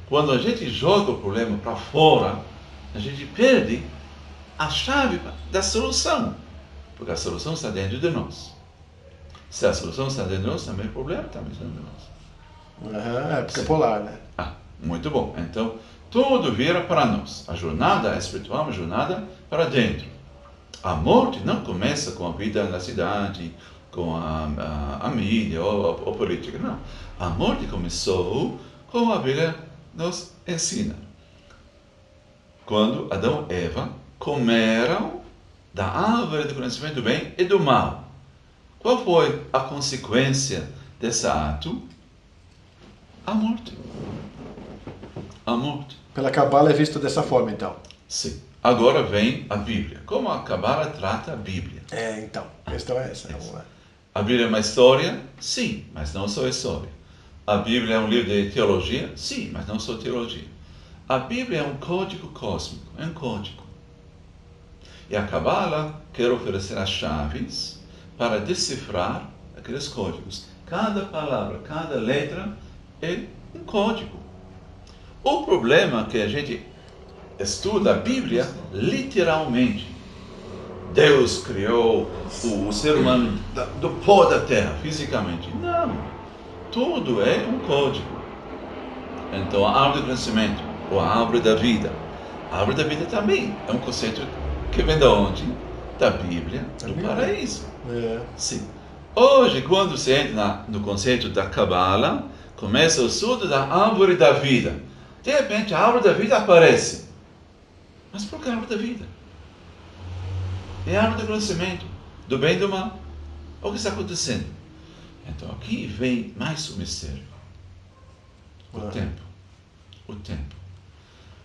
Quando a gente joga o problema para fora, a gente perde a chave da solução, porque a solução está dentro de nós. Se a solução está dentro de nós, também o problema está dentro de nós. É porque é polar, né? Muito bom. Então, tudo vira para nós. A jornada espiritual é uma jornada para dentro. A morte não começa com a vida na cidade, com a mídia ou a política, não. A morte começou com a Bíblia nos ensina. Quando Adão e Eva comeram da árvore do conhecimento do bem e do mal. Qual foi a consequência desse ato? A morte. A morte. Pela Cabala é visto dessa forma, então. Sim. Agora vem a Bíblia. Como a Cabala trata a Bíblia? Então, a questão é essa. Vamos lá. A Bíblia é uma história? Sim, mas não só história. A Bíblia é um livro de teologia? Sim, mas não só teologia. A Bíblia é um código cósmico, é um código. E a Cabala quer oferecer as chaves para decifrar aqueles códigos. Cada palavra, cada letra é um código. O problema é que a gente estuda a Bíblia literalmente. Deus criou o ser humano do pó da terra, fisicamente. Não. Tudo é um código. Então, a árvore do conhecimento, ou a árvore da vida. A árvore da vida também é um conceito que vem de onde? Da Bíblia, do paraíso. Sim. Hoje, quando você entra no conceito da Cabala, começa o estudo da árvore da vida. De repente, a árvore da vida aparece. Mas por que a árvore da vida? É a árvore do conhecimento, do bem e do mal. O que está acontecendo? Então, aqui vem mais o mistério. O tempo. O tempo.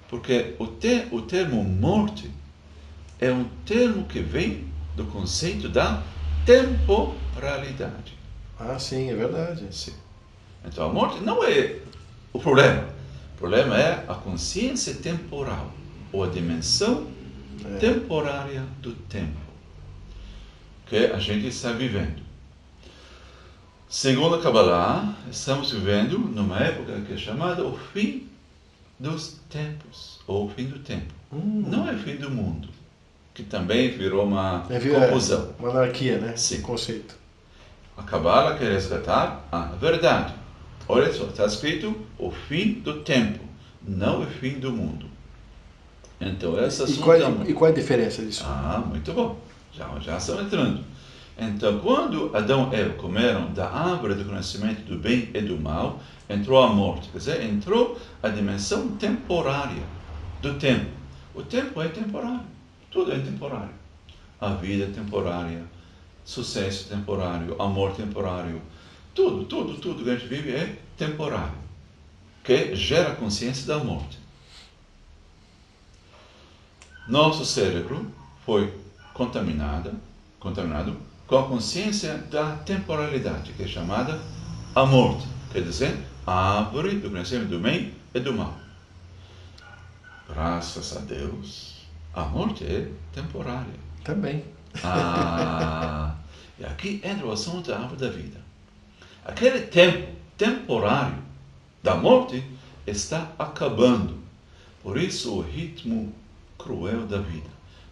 Porque o termo morte é um termo que vem do conceito da temporalidade. Sim, é verdade. Sim. Então, a morte não é o problema. O problema é a consciência temporal, ou a dimensão temporária do tempo que a gente está vivendo. Segundo a Kabbalah, estamos vivendo numa época que é chamada o fim dos tempos, ou o fim do tempo. Não é o fim do mundo, que também virou uma confusão. Uma anarquia, né? Sim. Conceito. A Kabbalah quer resgatar a verdade. Olha só, está escrito o fim do tempo, não o fim do mundo. Então, essa e qual é a diferença disso? Muito bom. Já estamos entrando. Então, quando Adão e Eva comeram da árvore do conhecimento do bem e do mal, entrou a morte. Quer dizer, entrou a dimensão temporária do tempo. O tempo é temporário. Tudo é temporário. A vida é temporária. Sucesso é temporário. Amor é temporário. Tudo que a gente vive é temporário. Que gera consciência da morte. Nosso cérebro foi contaminado com a consciência da temporalidade, que é chamada a morte. Quer dizer, a árvore do conhecimento do bem e do mal. Graças a Deus, a morte é temporária. Também. E aqui entra o assunto da árvore da vida. Aquele tempo temporário da morte está acabando. Por isso o ritmo cruel da vida.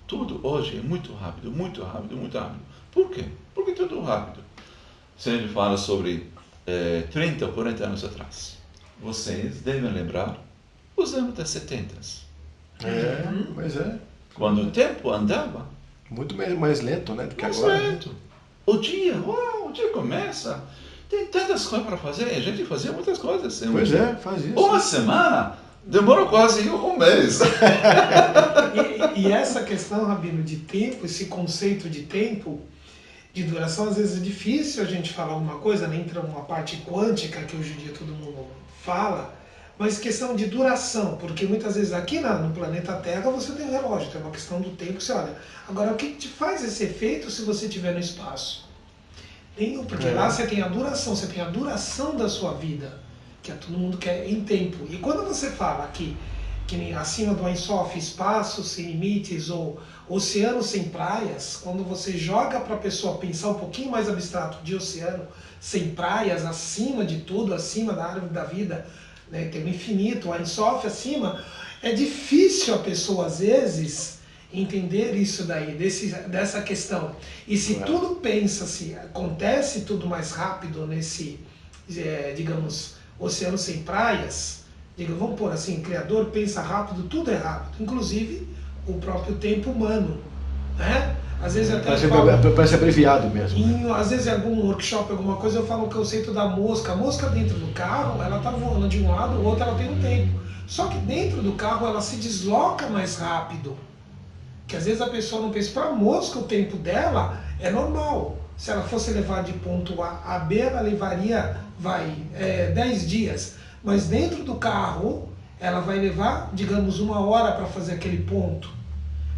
Tudo hoje é muito rápido, muito rápido, muito rápido. Por quê? Porque tudo rápido. Se a gente fala sobre 30 ou 40 anos atrás, vocês devem lembrar os anos das 70. Pois é. Quando o tempo andava... Muito mais lento, né? Do que mais agora. lento. O dia começa. Tem tantas coisas para fazer. A gente fazia muitas coisas. Pois é, faz isso. Uma semana demorou quase um mês. E essa questão, Rabino, de tempo, esse conceito de tempo, de duração, às vezes é difícil a gente falar uma coisa, nem entra uma parte quântica que hoje em dia todo mundo fala, mas questão de duração, porque muitas vezes aqui no planeta Terra você tem um relógio, tem uma questão do tempo que você olha. Agora, o que te faz esse efeito se você estiver no espaço? Nenhum, porque lá você tem a duração da sua vida, que todo mundo quer em tempo. E quando você fala que que nem acima do Ein Sof, espaço sem limites ou oceano sem praias, quando você joga para a pessoa pensar um pouquinho mais abstrato de oceano sem praias, acima de tudo, acima da árvore da vida, né, tem o infinito, o Ein Sof acima, é difícil a pessoa às vezes entender isso daí, dessa questão. E se tudo pensa, se acontece tudo mais rápido nesse, digamos, oceano sem praias, vamos pôr assim, o Criador pensa rápido, tudo é rápido, inclusive o próprio tempo humano, né? Às vezes até parece abreviado mesmo. Às vezes em algum workshop, alguma coisa, eu falo o conceito da mosca. A mosca dentro do carro, ela tá voando de um lado, o outro ela tem um tempo. Só que dentro do carro ela se desloca mais rápido. Que às vezes a pessoa não pensa, para a mosca o tempo dela é normal. Se ela fosse levar de ponto A a B, ela levaria, 10 dias. Mas dentro do carro, ela vai levar, digamos, 1 hora para fazer aquele ponto.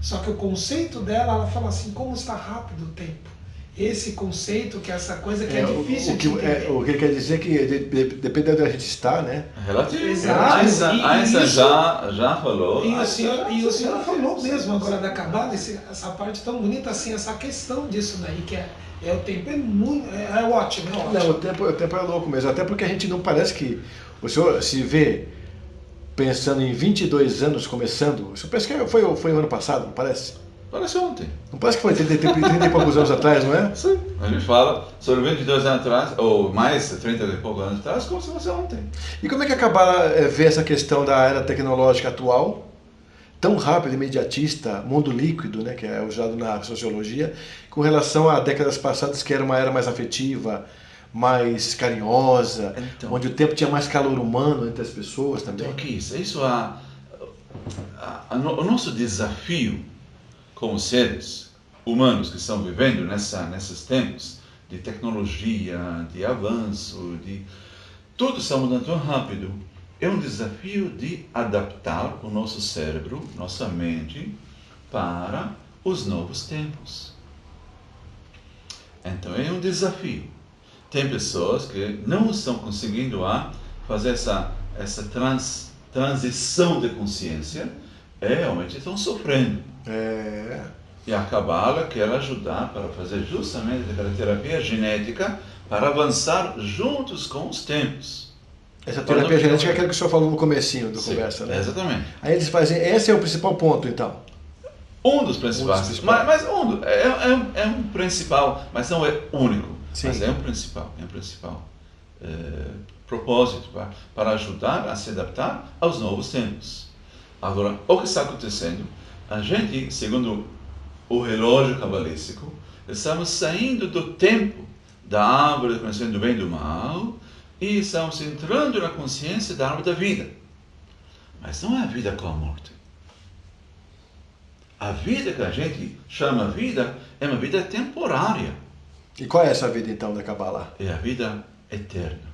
Só que o conceito dela, ela fala assim, como está rápido o tempo. Esse conceito, que é essa coisa que é difícil de entender. O que ele quer dizer é que depende de onde a gente está, né? Relativo. Exato. Einstein já falou. E o senhor falou mesmo agora da Kabbalah, essa parte tão bonita assim, essa questão disso daí, que o tempo é muito, é ótimo, é ótimo. Não, o tempo é louco mesmo, até porque a gente não parece que... O senhor se vê pensando em 22 anos começando, o senhor pensa que foi o ano passado, não parece? Parece ontem. Não parece que foi 30 e poucos anos atrás, não é? Sim. A gente fala sobre 22 anos atrás, ou mais, 30 e poucos anos atrás, como se fosse ontem. E como é que a Kabbalah vê essa questão da era tecnológica atual, tão rápida, imediatista, mundo líquido, né, que é usado na sociologia, com relação a décadas passadas, que era uma era mais afetiva, mais carinhosa, então, onde o tempo tinha mais calor humano entre as pessoas também? Então, o nosso desafio como seres humanos que estão vivendo nesses tempos de tecnologia, de avanço, tudo está mudando tão rápido. É um desafio de adaptar o nosso cérebro, nossa mente, para os novos tempos. Então é um desafio. Tem pessoas que não estão conseguindo fazer essa transição de consciência, realmente estão sofrendo. E a Kabbalah quer ajudar para fazer justamente aquela terapia genética para avançar juntos com os tempos. Essa terapia genética é aquela que o senhor falou no comecinho da conversa, né? Exatamente. Aí eles fazem, esse é o principal ponto, então? Um dos principais. Mas é um principal, mas não é único. Sim. Mas é um principal propósito para ajudar a se adaptar aos novos tempos. Agora, o que está acontecendo? A gente, segundo o relógio cabalístico, estamos saindo do tempo da árvore do conhecimento do bem e do mal e estamos entrando na consciência da árvore da vida. Mas não é a vida com a morte. A vida que a gente chama vida é uma vida temporária. E qual é essa vida então da Kabbalah? É a vida eterna.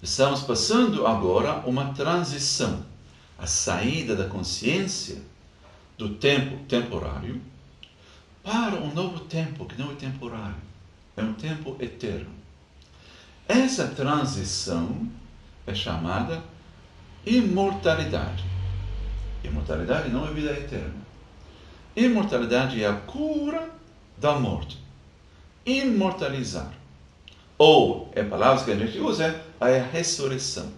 Estamos passando agora uma transição, a saída da consciência do tempo temporário para um novo tempo que não é temporário, é um tempo eterno. Essa transição é chamada imortalidade. Imortalidade não é vida eterna. Imortalidade é a cura da morte. Imortalizar. Ou, palavras que a gente usa, é a ressurreição.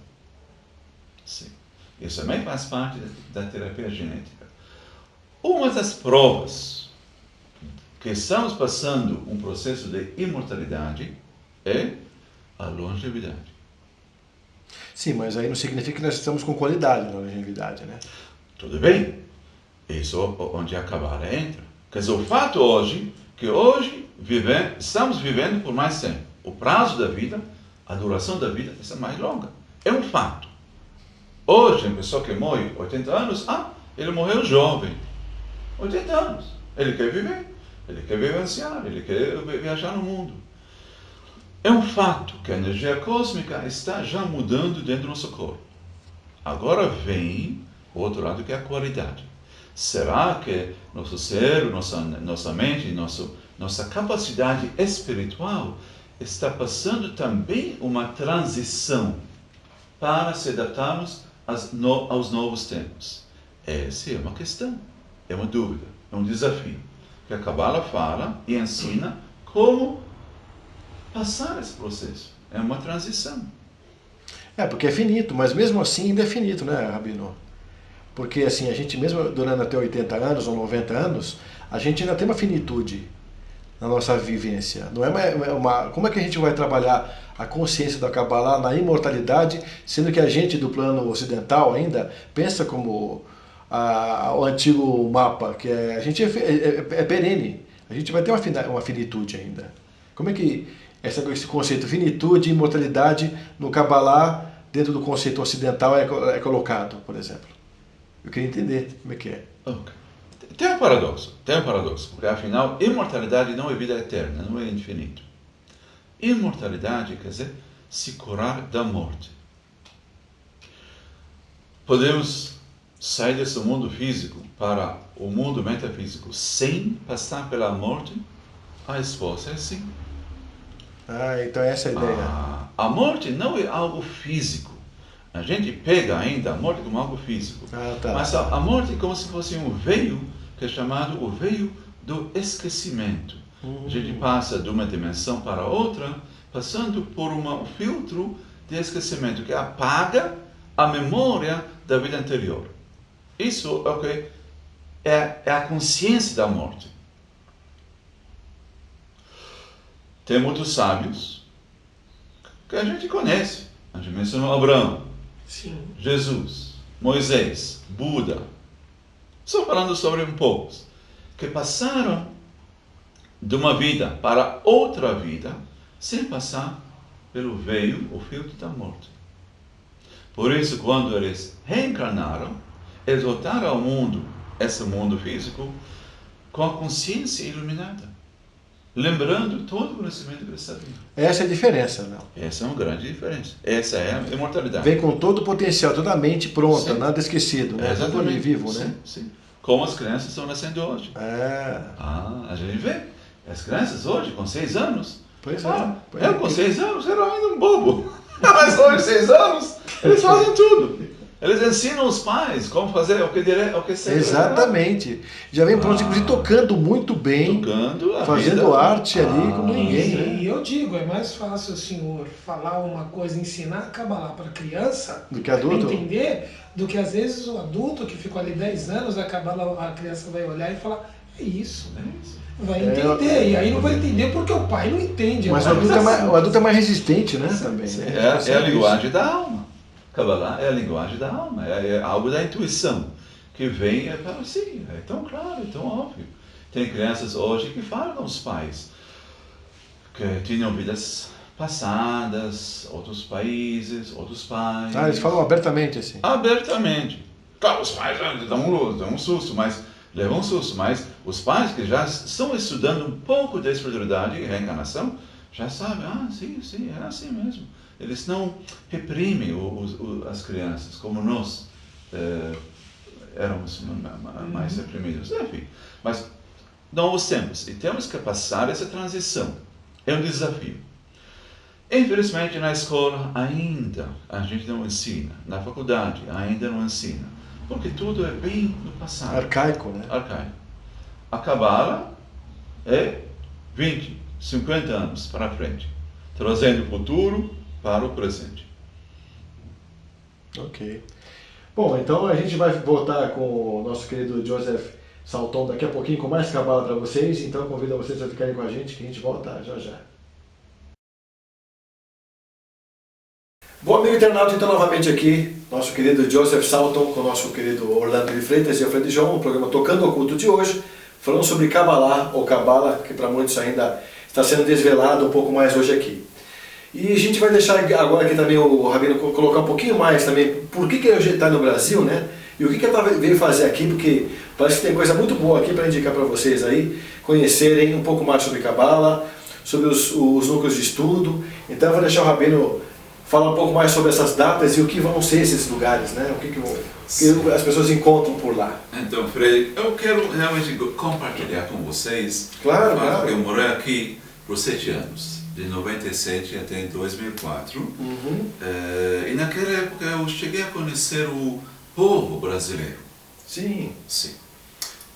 Sim. Isso também faz parte da terapia genética. Uma das provas que estamos passando um processo de imortalidade é a longevidade. Sim, mas aí não significa que nós estamos com qualidade na longevidade, né? Tudo bem. Isso é onde a Kabbalah entra. Quer dizer, o fato hoje, que hoje estamos vivendo por mais tempo. O prazo da vida, a duração da vida, é mais longa. É um fato. Hoje, uma pessoa que morre 80 anos, ele morreu jovem. 80 anos. Ele quer vivenciar, ele quer viajar no mundo. É um fato que a energia cósmica está já mudando dentro do nosso corpo. Agora vem o outro lado, que é a qualidade. Será que nosso cérebro, nossa mente, nossa capacidade espiritual está passando também uma transição para se adaptarmos aos novos tempos? Essa é uma questão, é uma dúvida, é um desafio. Que a Kabbalah fala e ensina como passar esse processo. É uma transição. Porque é finito, mas mesmo assim ainda é finito, né, Rabino? Porque assim, a gente mesmo durante até 80 anos ou 90 anos, a gente ainda tem uma finitude na nossa vivência. Não é como é que a gente vai trabalhar a consciência da Kabbalah na imortalidade, sendo que a gente do plano ocidental ainda pensa como o antigo mapa, que a gente é perene. A gente vai ter uma finitude ainda. Como é que esse conceito finitude e imortalidade no Kabbalah, dentro do conceito ocidental, é colocado, por exemplo? Eu queria entender como é que é. Okay. Tem um paradoxo, porque afinal, imortalidade não é vida eterna, não é infinito. Imortalidade quer dizer se curar da morte. Podemos sair desse mundo físico para o mundo metafísico sem passar pela morte? A resposta é sim. Então essa é a ideia. A morte não é algo físico. A gente pega ainda a morte como algo físico. Tá. Mas a morte é como se fosse um veio, que é chamado o veio do esquecimento. A gente passa de uma dimensão para outra, passando por um filtro de esquecimento que apaga a memória da vida anterior. Isso é a consciência da morte. Tem muitos sábios que a gente conhece. A gente mencionou Abraão, Sim. Jesus, Moisés, Buda. Só falando sobre um poucos. Que passaram de uma vida para outra vida sem passar pelo veio, o filtro da morte. Por isso, quando eles reencarnaram, eles voltaram ao mundo, esse mundo físico, com a consciência iluminada. Lembrando todo o conhecimento que eles sabiam. Essa é a diferença, não? Essa é uma grande diferença. Essa é a imortalidade. Vem com todo o potencial, toda a mente pronta, nada esquecido, né? Todo ali vivo, né? Sim. Como as crianças estão nascendo hoje. A gente vê. As crianças hoje, com 6 anos. Pois eu com 6 anos era ainda um bobo. Mas hoje, 6 anos, eles fazem tudo. Eles ensinam os pais como fazer, o que ser. Exatamente. Já vem pronto, inclusive tocando muito bem. Fazendo vida. Arte ali como ninguém. Né? E eu digo, é mais fácil o senhor falar uma coisa, ensinar a Kabbalah para criança, do que adulto. Entender, do que às vezes o adulto que ficou ali 10 anos, a Kabbalah, a criança vai olhar e falar, é isso. Vai entender, e aí não vai entender porque o pai não entende. Mas o adulto é mais resistente, né? Também. É a linguagem da alma. Kabbalah é a linguagem da alma, é algo da intuição, que vem e fala assim, é tão claro, é tão óbvio. Tem crianças hoje que falam aos pais, que tinham vidas passadas, outros países, outros pais. Eles falam abertamente assim. Abertamente. Claro, os pais dão um susto, mas levam um susto, mas os pais que já estão estudando um pouco da espiritualidade e reencarnação, já sabem, sim, é assim mesmo. Eles não reprimem as crianças, como nós éramos mais reprimidos. Enfim, mas novos tempos, e temos que passar essa transição. É um desafio. Infelizmente, na escola ainda a gente não ensina, na faculdade ainda não ensina, porque tudo é bem no passado. Arcaico, né? Arcaico. A Kabbalah é 20, 50 anos para frente, trazendo o futuro para o presente. Ok. Bom, então a gente vai voltar com o nosso querido Joseph Salton daqui a pouquinho com mais Kabbalah para vocês, então convido vocês a ficarem com a gente que a gente volta já. Bom, amigo internauta, então novamente aqui, nosso querido Joseph Salton com o nosso querido Orlando de Freitas e Alfredo João, no programa Tocando o Culto de hoje, falando sobre Kabbalah, ou Kabbalah, que para muitos ainda está sendo desvelado um pouco mais hoje aqui. E a gente vai deixar agora aqui também o Rabino colocar um pouquinho mais também por que ele está no Brasil, né? E o que ele veio fazer aqui, porque parece que tem coisa muito boa aqui para indicar para vocês aí, conhecerem um pouco mais sobre Kabbalah, sobre os núcleos de estudo. Então eu vou deixar o Rabino falar um pouco mais sobre essas datas e o que vão ser esses lugares, né? O que as pessoas encontram por lá. Então, Frei, eu quero realmente compartilhar com vocês. Claro. Eu morei aqui por 7 anos. de 97 até 2004. E naquela época eu cheguei a conhecer o povo brasileiro. Sim. Sim.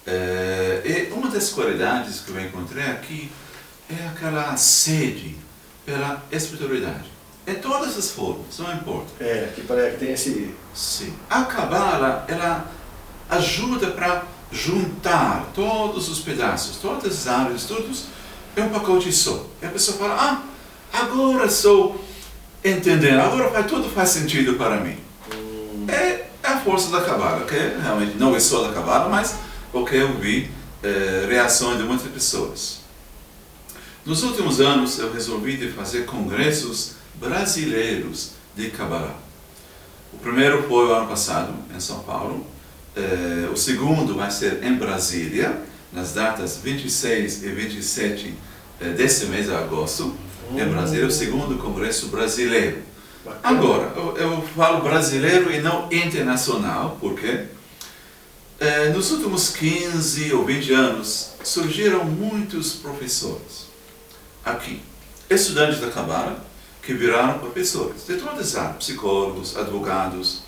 E uma das qualidades que eu encontrei aqui é aquela sede pela espiritualidade. Em todas as formas, não importa. Que parece que tem esse... Sim. A Cabala, ela ajuda para juntar todos os pedaços, todas as áreas, todos em um pacote só. E a pessoa fala, agora estou entendendo, agora tudo faz sentido para mim. É a força da Cabala, que realmente não é só da Cabala, mas o que eu vi, reações de muitas pessoas. Nos últimos anos eu resolvi de fazer congressos brasileiros de Kabbalah. O primeiro foi o ano passado, em São Paulo. O segundo vai ser em Brasília, nas datas 26 e 27 desse mês de agosto. Em Brasília, o segundo congresso brasileiro. Bacana. Agora, eu falo brasileiro e não internacional, porque nos últimos 15 ou 20 anos surgiram muitos professores aqui, estudantes da Kabbalah, que viraram professores de todas as áreas, psicólogos, advogados,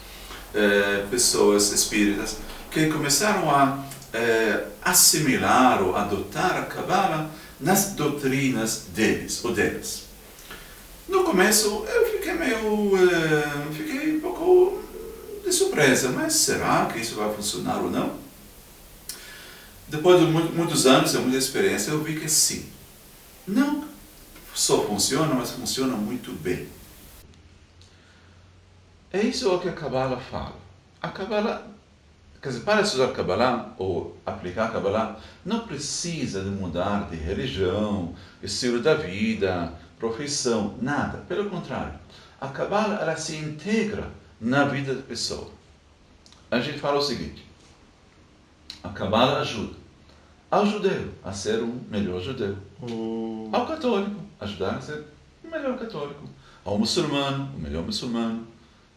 pessoas espíritas, que começaram a assimilar ou adotar a Kabbalah nas doutrinas deles ou delas. No começo eu fiquei um pouco de surpresa, mas será que isso vai funcionar ou não? Depois de muitos anos e muita experiência, eu vi que sim. Não só funciona, mas funciona muito bem. É isso o que a Kabbalah fala. A Kabbalah, quer dizer, para estudar Kabbalah ou aplicar Kabbalah, não precisa de mudar de religião, estilo da vida, profissão, nada. Pelo contrário, a Kabbalah ela se integra na vida da pessoa. A gente fala o seguinte: a Kabbalah ajuda ao judeu a ser um melhor judeu, ao católico ajudar a ser um melhor católico, ao muçulmano, um melhor muçulmano,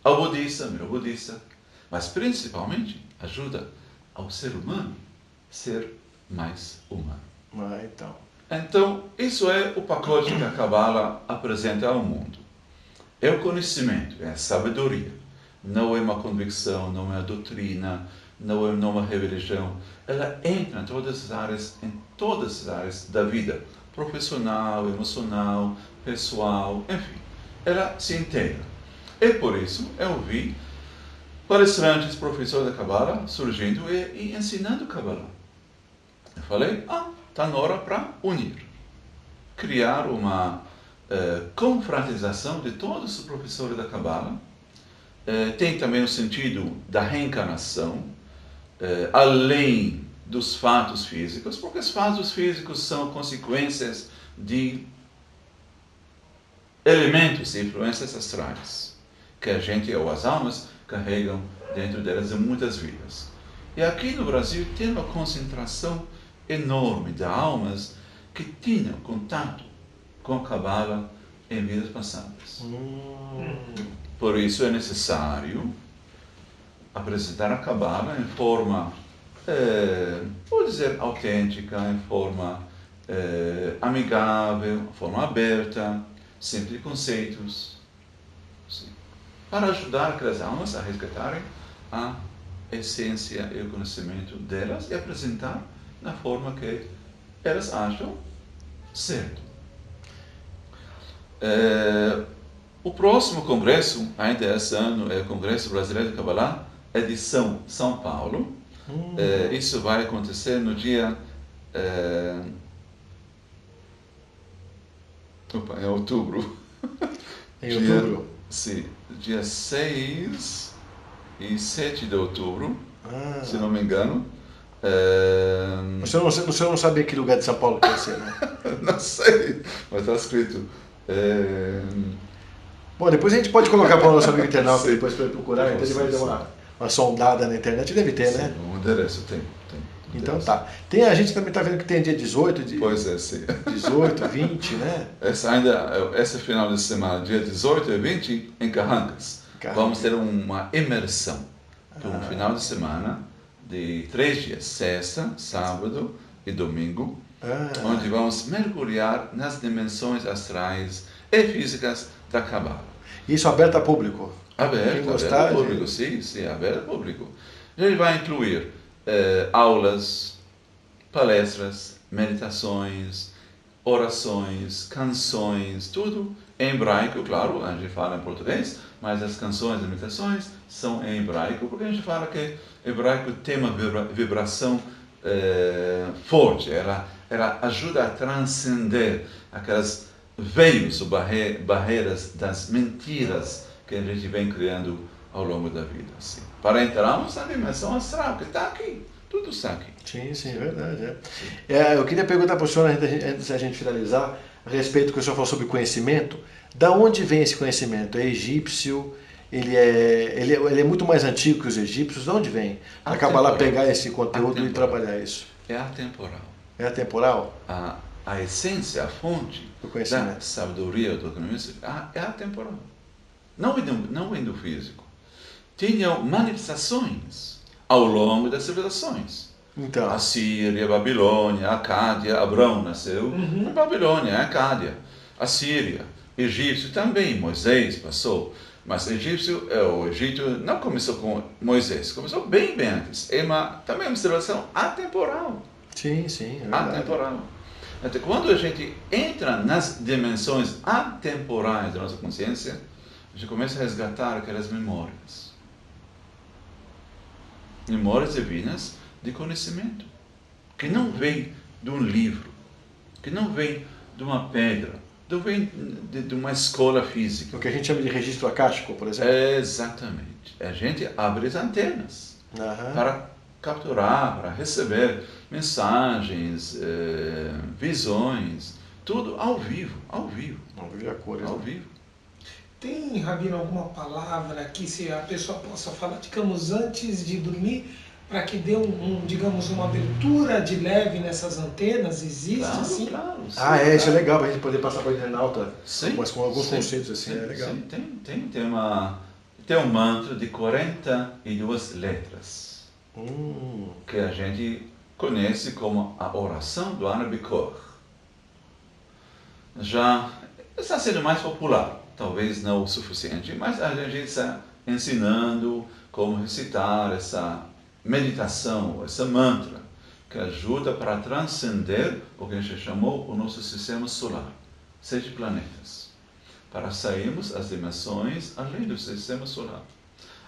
ao budista, um melhor budista, mas principalmente ajuda ao ser humano ser mais humano. Então, isso é o pacote que a Kabbalah apresenta ao mundo. É o conhecimento, é a sabedoria. Não é uma convicção, não é a doutrina, não é uma religião. Ela entra em todas as áreas da vida, profissional, emocional, pessoal, enfim. Ela se integra. E por isso eu vi palestrantes, professores da Kabbalah surgindo e ensinando Kabbalah. Eu falei, está na hora para unir. Criar uma confraternização de todos os professores da Kabbalah. Tem também o sentido da reencarnação, além dos fatos físicos, porque os fatos físicos são consequências de elementos e influências astrais, que a gente ou as almas carregam dentro delas em muitas vidas. E aqui no Brasil tem uma concentração enorme de almas que tinham contato com a Kabbalah em vidas passadas. Por isso é necessário apresentar a Kabbalah em forma, vou dizer, autêntica, em forma amigável, em forma aberta, sempre de conceitos, sim, para ajudar aquelas almas a resgatarem a essência e o conhecimento delas e apresentar na forma que elas acham certo. O próximo congresso, ainda esse ano, é o Congresso Brasileiro de Kabbalah, edição São Paulo. Isso vai acontecer no dia... em outubro. Em outubro? Sim, dia 6 e 7 de outubro, se não me engano. Você não sabe que lugar de São Paulo que vai ser, né? Não sei, mas está escrito. Bom, depois a gente pode colocar para o nosso amigo internauta depois para ele procurar, então ele vai sim, dar uma sondada na internet, deve ter, né? O endereço tem. Então tá. A gente também está vendo que tem dia 18, Pois é, sim. 18, 20, né? Esse final de semana, dia 18 e 20, em Carrancas. Vamos ter uma imersão por um final de semana de 3 dias, sexta, sábado e domingo, onde vamos mergulhar nas dimensões astrais e físicas da Kabbalah. Isso aberto a público? Aberto ao público, sim, aberto ao público. Ele vai incluir aulas, palestras, meditações, orações, canções, tudo em hebraico, claro, a gente fala em português, mas as canções e meditações são em hebraico, porque a gente fala que hebraico tem uma vibração forte, ela ajuda a transcender aquelas veios ou barreiras das mentiras que a gente vem criando ao longo da vida. Assim. Para entrarmos na dimensão astral, que está aqui, tudo está aqui. Sim, é verdade. Eu queria perguntar para o senhor, antes da gente finalizar, a respeito do que o senhor falou sobre conhecimento. Da onde vem esse conhecimento? É egípcio? Ele é muito mais antigo que os egípcios? De onde vem? Acaba lá pegar esse conteúdo e trabalhar isso. É atemporal. É atemporal? A essência, a fonte da sabedoria do conhecimento é atemporal. Não vem do físico. Tinham manifestações ao longo das civilizações. Então. A Síria, a Babilônia, a Acádia, Abrão nasceu na Babilônia, a Acádia. A Síria, Egito também, Moisés passou. Mas o Egito não começou com Moisés, começou bem antes. Também é uma civilização atemporal. Sim, é atemporal. Então, quando a gente entra nas dimensões atemporais da nossa consciência, a gente começa a resgatar aquelas memórias. Memórias divinas de conhecimento, que não vem de um livro, que não vem de uma pedra, não vem de uma escola física. O que a gente chama de registro acástico, por exemplo. Exatamente. A gente abre as antenas para capturar, para receber mensagens, visões, tudo ao vivo. Ao vivo a cores. Ao vivo. Tem, Rabino, alguma palavra que se a pessoa possa falar, digamos, antes de dormir, para que dê digamos, uma abertura de leve nessas antenas? Existe assim? Claro. Isso é legal, para a gente poder passar para o internauta, mas com alguns conceitos assim, é legal. Sim, tem um mantra de 42 letras, que a gente conhece como a oração do Ana Bikor. Já está sendo mais popular, talvez não o suficiente, mas a gente está ensinando como recitar essa meditação, essa mantra, que ajuda para transcender o que a gente chamou o nosso sistema solar, 7 planetas, para sairmos as dimensões além do sistema solar.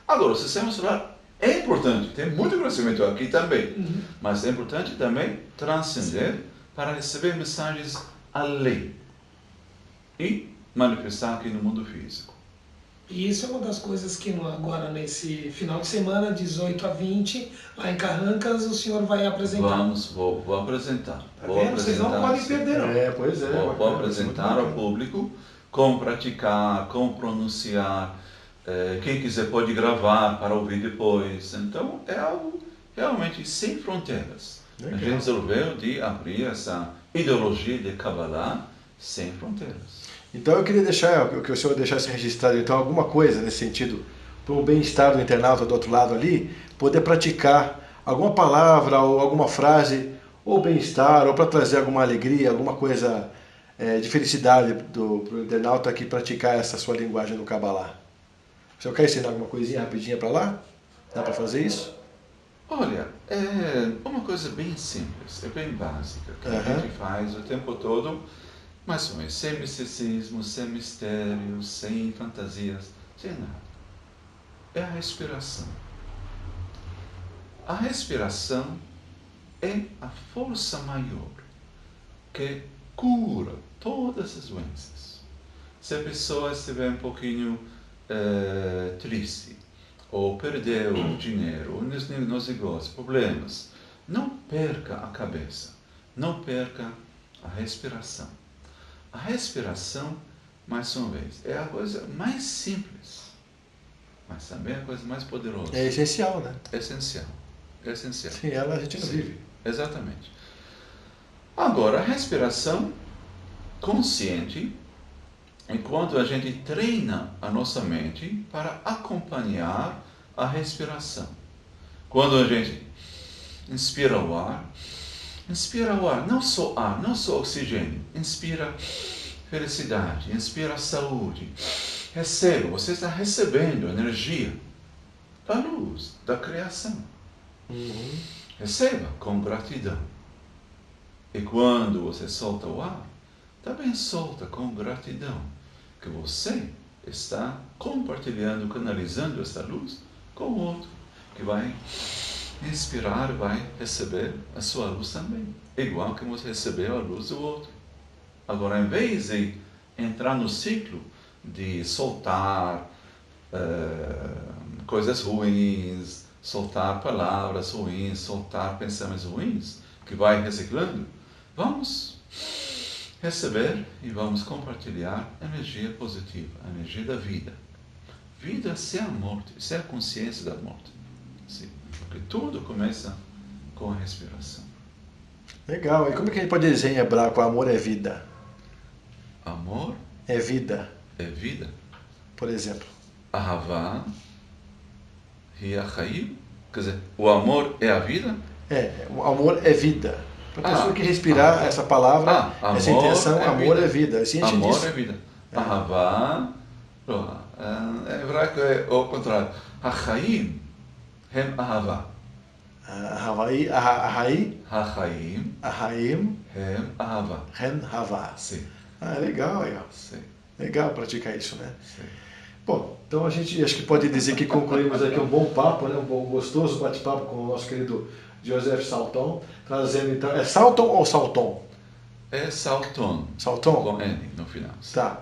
Agora, o sistema solar é importante, tem muito conhecimento aqui também, mas é importante também transcender para receber mensagens além e manifestar aqui no mundo físico. E isso é uma das coisas que agora, nesse final de semana, 18 a 20, lá em Carrancas, o senhor vai apresentar. Vou apresentar. Tá vendo? Vocês não podem perder, não. Pois é. Vou apresentar ao público como praticar, como pronunciar. Quem quiser pode gravar para ouvir depois. Então, é algo realmente sem fronteiras. A gente resolveu de abrir essa ideologia de Kabbalah sem fronteiras. Então eu queria que o senhor deixasse registrado então alguma coisa nesse sentido, para o bem-estar do internauta do outro lado ali, poder praticar alguma palavra ou alguma frase, ou bem-estar, ou para trazer alguma alegria, alguma coisa de felicidade para o internauta que praticar essa sua linguagem do Kabbalah. O senhor quer ensinar alguma coisinha rapidinha para lá? Dá para fazer isso? Olha, é uma coisa bem simples, é bem básica, que a gente faz o tempo todo, mas sem misticismo, sem mistério, sem fantasias, sem nada. É a respiração. A respiração é a força maior que cura todas as doenças. Se a pessoa estiver um pouquinho triste, ou perdeu dinheiro, ou nos negócios, problemas, não perca a cabeça, não perca a respiração. A respiração, mais uma vez, é a coisa mais simples, mas também é a coisa mais poderosa. É essencial, né? Essencial. Sem ela a gente não vive. Exatamente. Agora, a respiração consciente é quando a gente treina a nossa mente para acompanhar a respiração. Quando a gente inspira o ar, Inspira o ar, não só oxigênio. Inspira felicidade, inspira saúde. Receba, você está recebendo energia da luz, da criação. Receba com gratidão. E quando você solta o ar, também solta com gratidão que você está compartilhando, canalizando essa luz com o outro, que vai inspirar, vai receber a sua luz também, igual que você recebeu a luz do outro. Agora, em vez de entrar no ciclo de soltar coisas ruins, soltar palavras ruins, soltar pensamentos ruins, que vai reciclando, vamos receber e vamos compartilhar energia positiva, a energia da vida. Vida sem a morte, sem a consciência da morte. Sim, porque tudo começa com a respiração. Legal. E como é que a gente pode dizer em hebraico, amor é vida? Amor é vida. É vida. Por exemplo. Ahavá hi achaim. Quer dizer, o amor é a vida? O amor é vida. Para a pessoa que respirar essa palavra, essa intenção, amor é vida. Assim amor é vida. Ahavá, em hebraico é o contrário. Achaim hem ahavá. Ahaim hem ahavá. Hem ahavá. Sim. Legal, Sim. Legal praticar isso, né? Sim. Bom, então a gente acho que pode dizer que concluímos aqui um bom papo, né? Um bom, gostoso bate-papo com o nosso querido Joseph Salton, trazendo então... É Salton ou Salton? É Salton. Salton? Com N no final. Tá.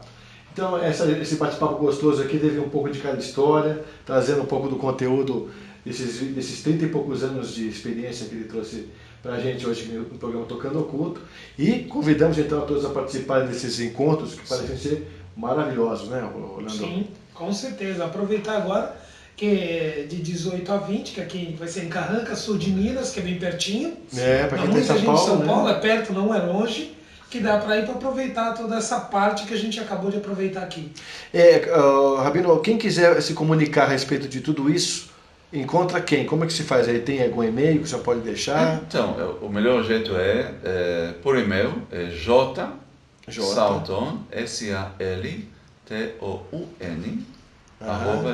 Então esse bate-papo gostoso aqui teve um pouco de cada história, trazendo um pouco do conteúdo desses 30 e poucos anos de experiência que ele trouxe para a gente hoje no programa Tocando Oculto. E convidamos então a todos a participarem desses encontros que parecem ser maravilhosos, né, Orlando? Sim, com certeza. Aproveitar agora que é de 18 a 20, que aqui vai ser em Carranca, sul de Minas, que é bem pertinho. Para quem tem São Paulo, São Paulo, é perto, não é longe, que dá para ir para aproveitar toda essa parte que a gente acabou de aproveitar aqui. Rabino, quem quiser se comunicar a respeito de tudo isso, encontra quem? Como é que se faz? Aí tem algum e-mail que você pode deixar? Então, o melhor jeito é por e-mail, Salton, SALTOUN,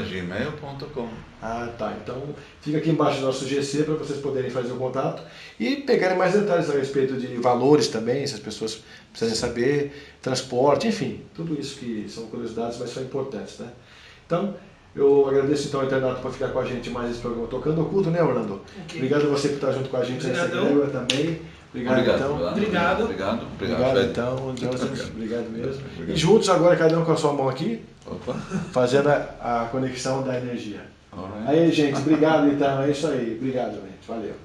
@gmail.com. Tá. Então fica aqui embaixo do nosso GC para vocês poderem fazer o contato e pegarem mais detalhes a respeito de valores também, se as pessoas precisarem saber, transporte, enfim, tudo isso que são curiosidades, mas são importantes, né? Então, eu agradeço então ao internato por ficar com a gente mais esse programa Tocando Oculto, né, Orlando? Okay. Obrigado a você por estar junto com a gente nessa greve também. Obrigado, então, Joseph. Obrigado mesmo. E juntos agora, cada um com a sua mão aqui, fazendo a conexão da energia. Aí, gente, obrigado então. É isso aí. Obrigado, gente. Valeu.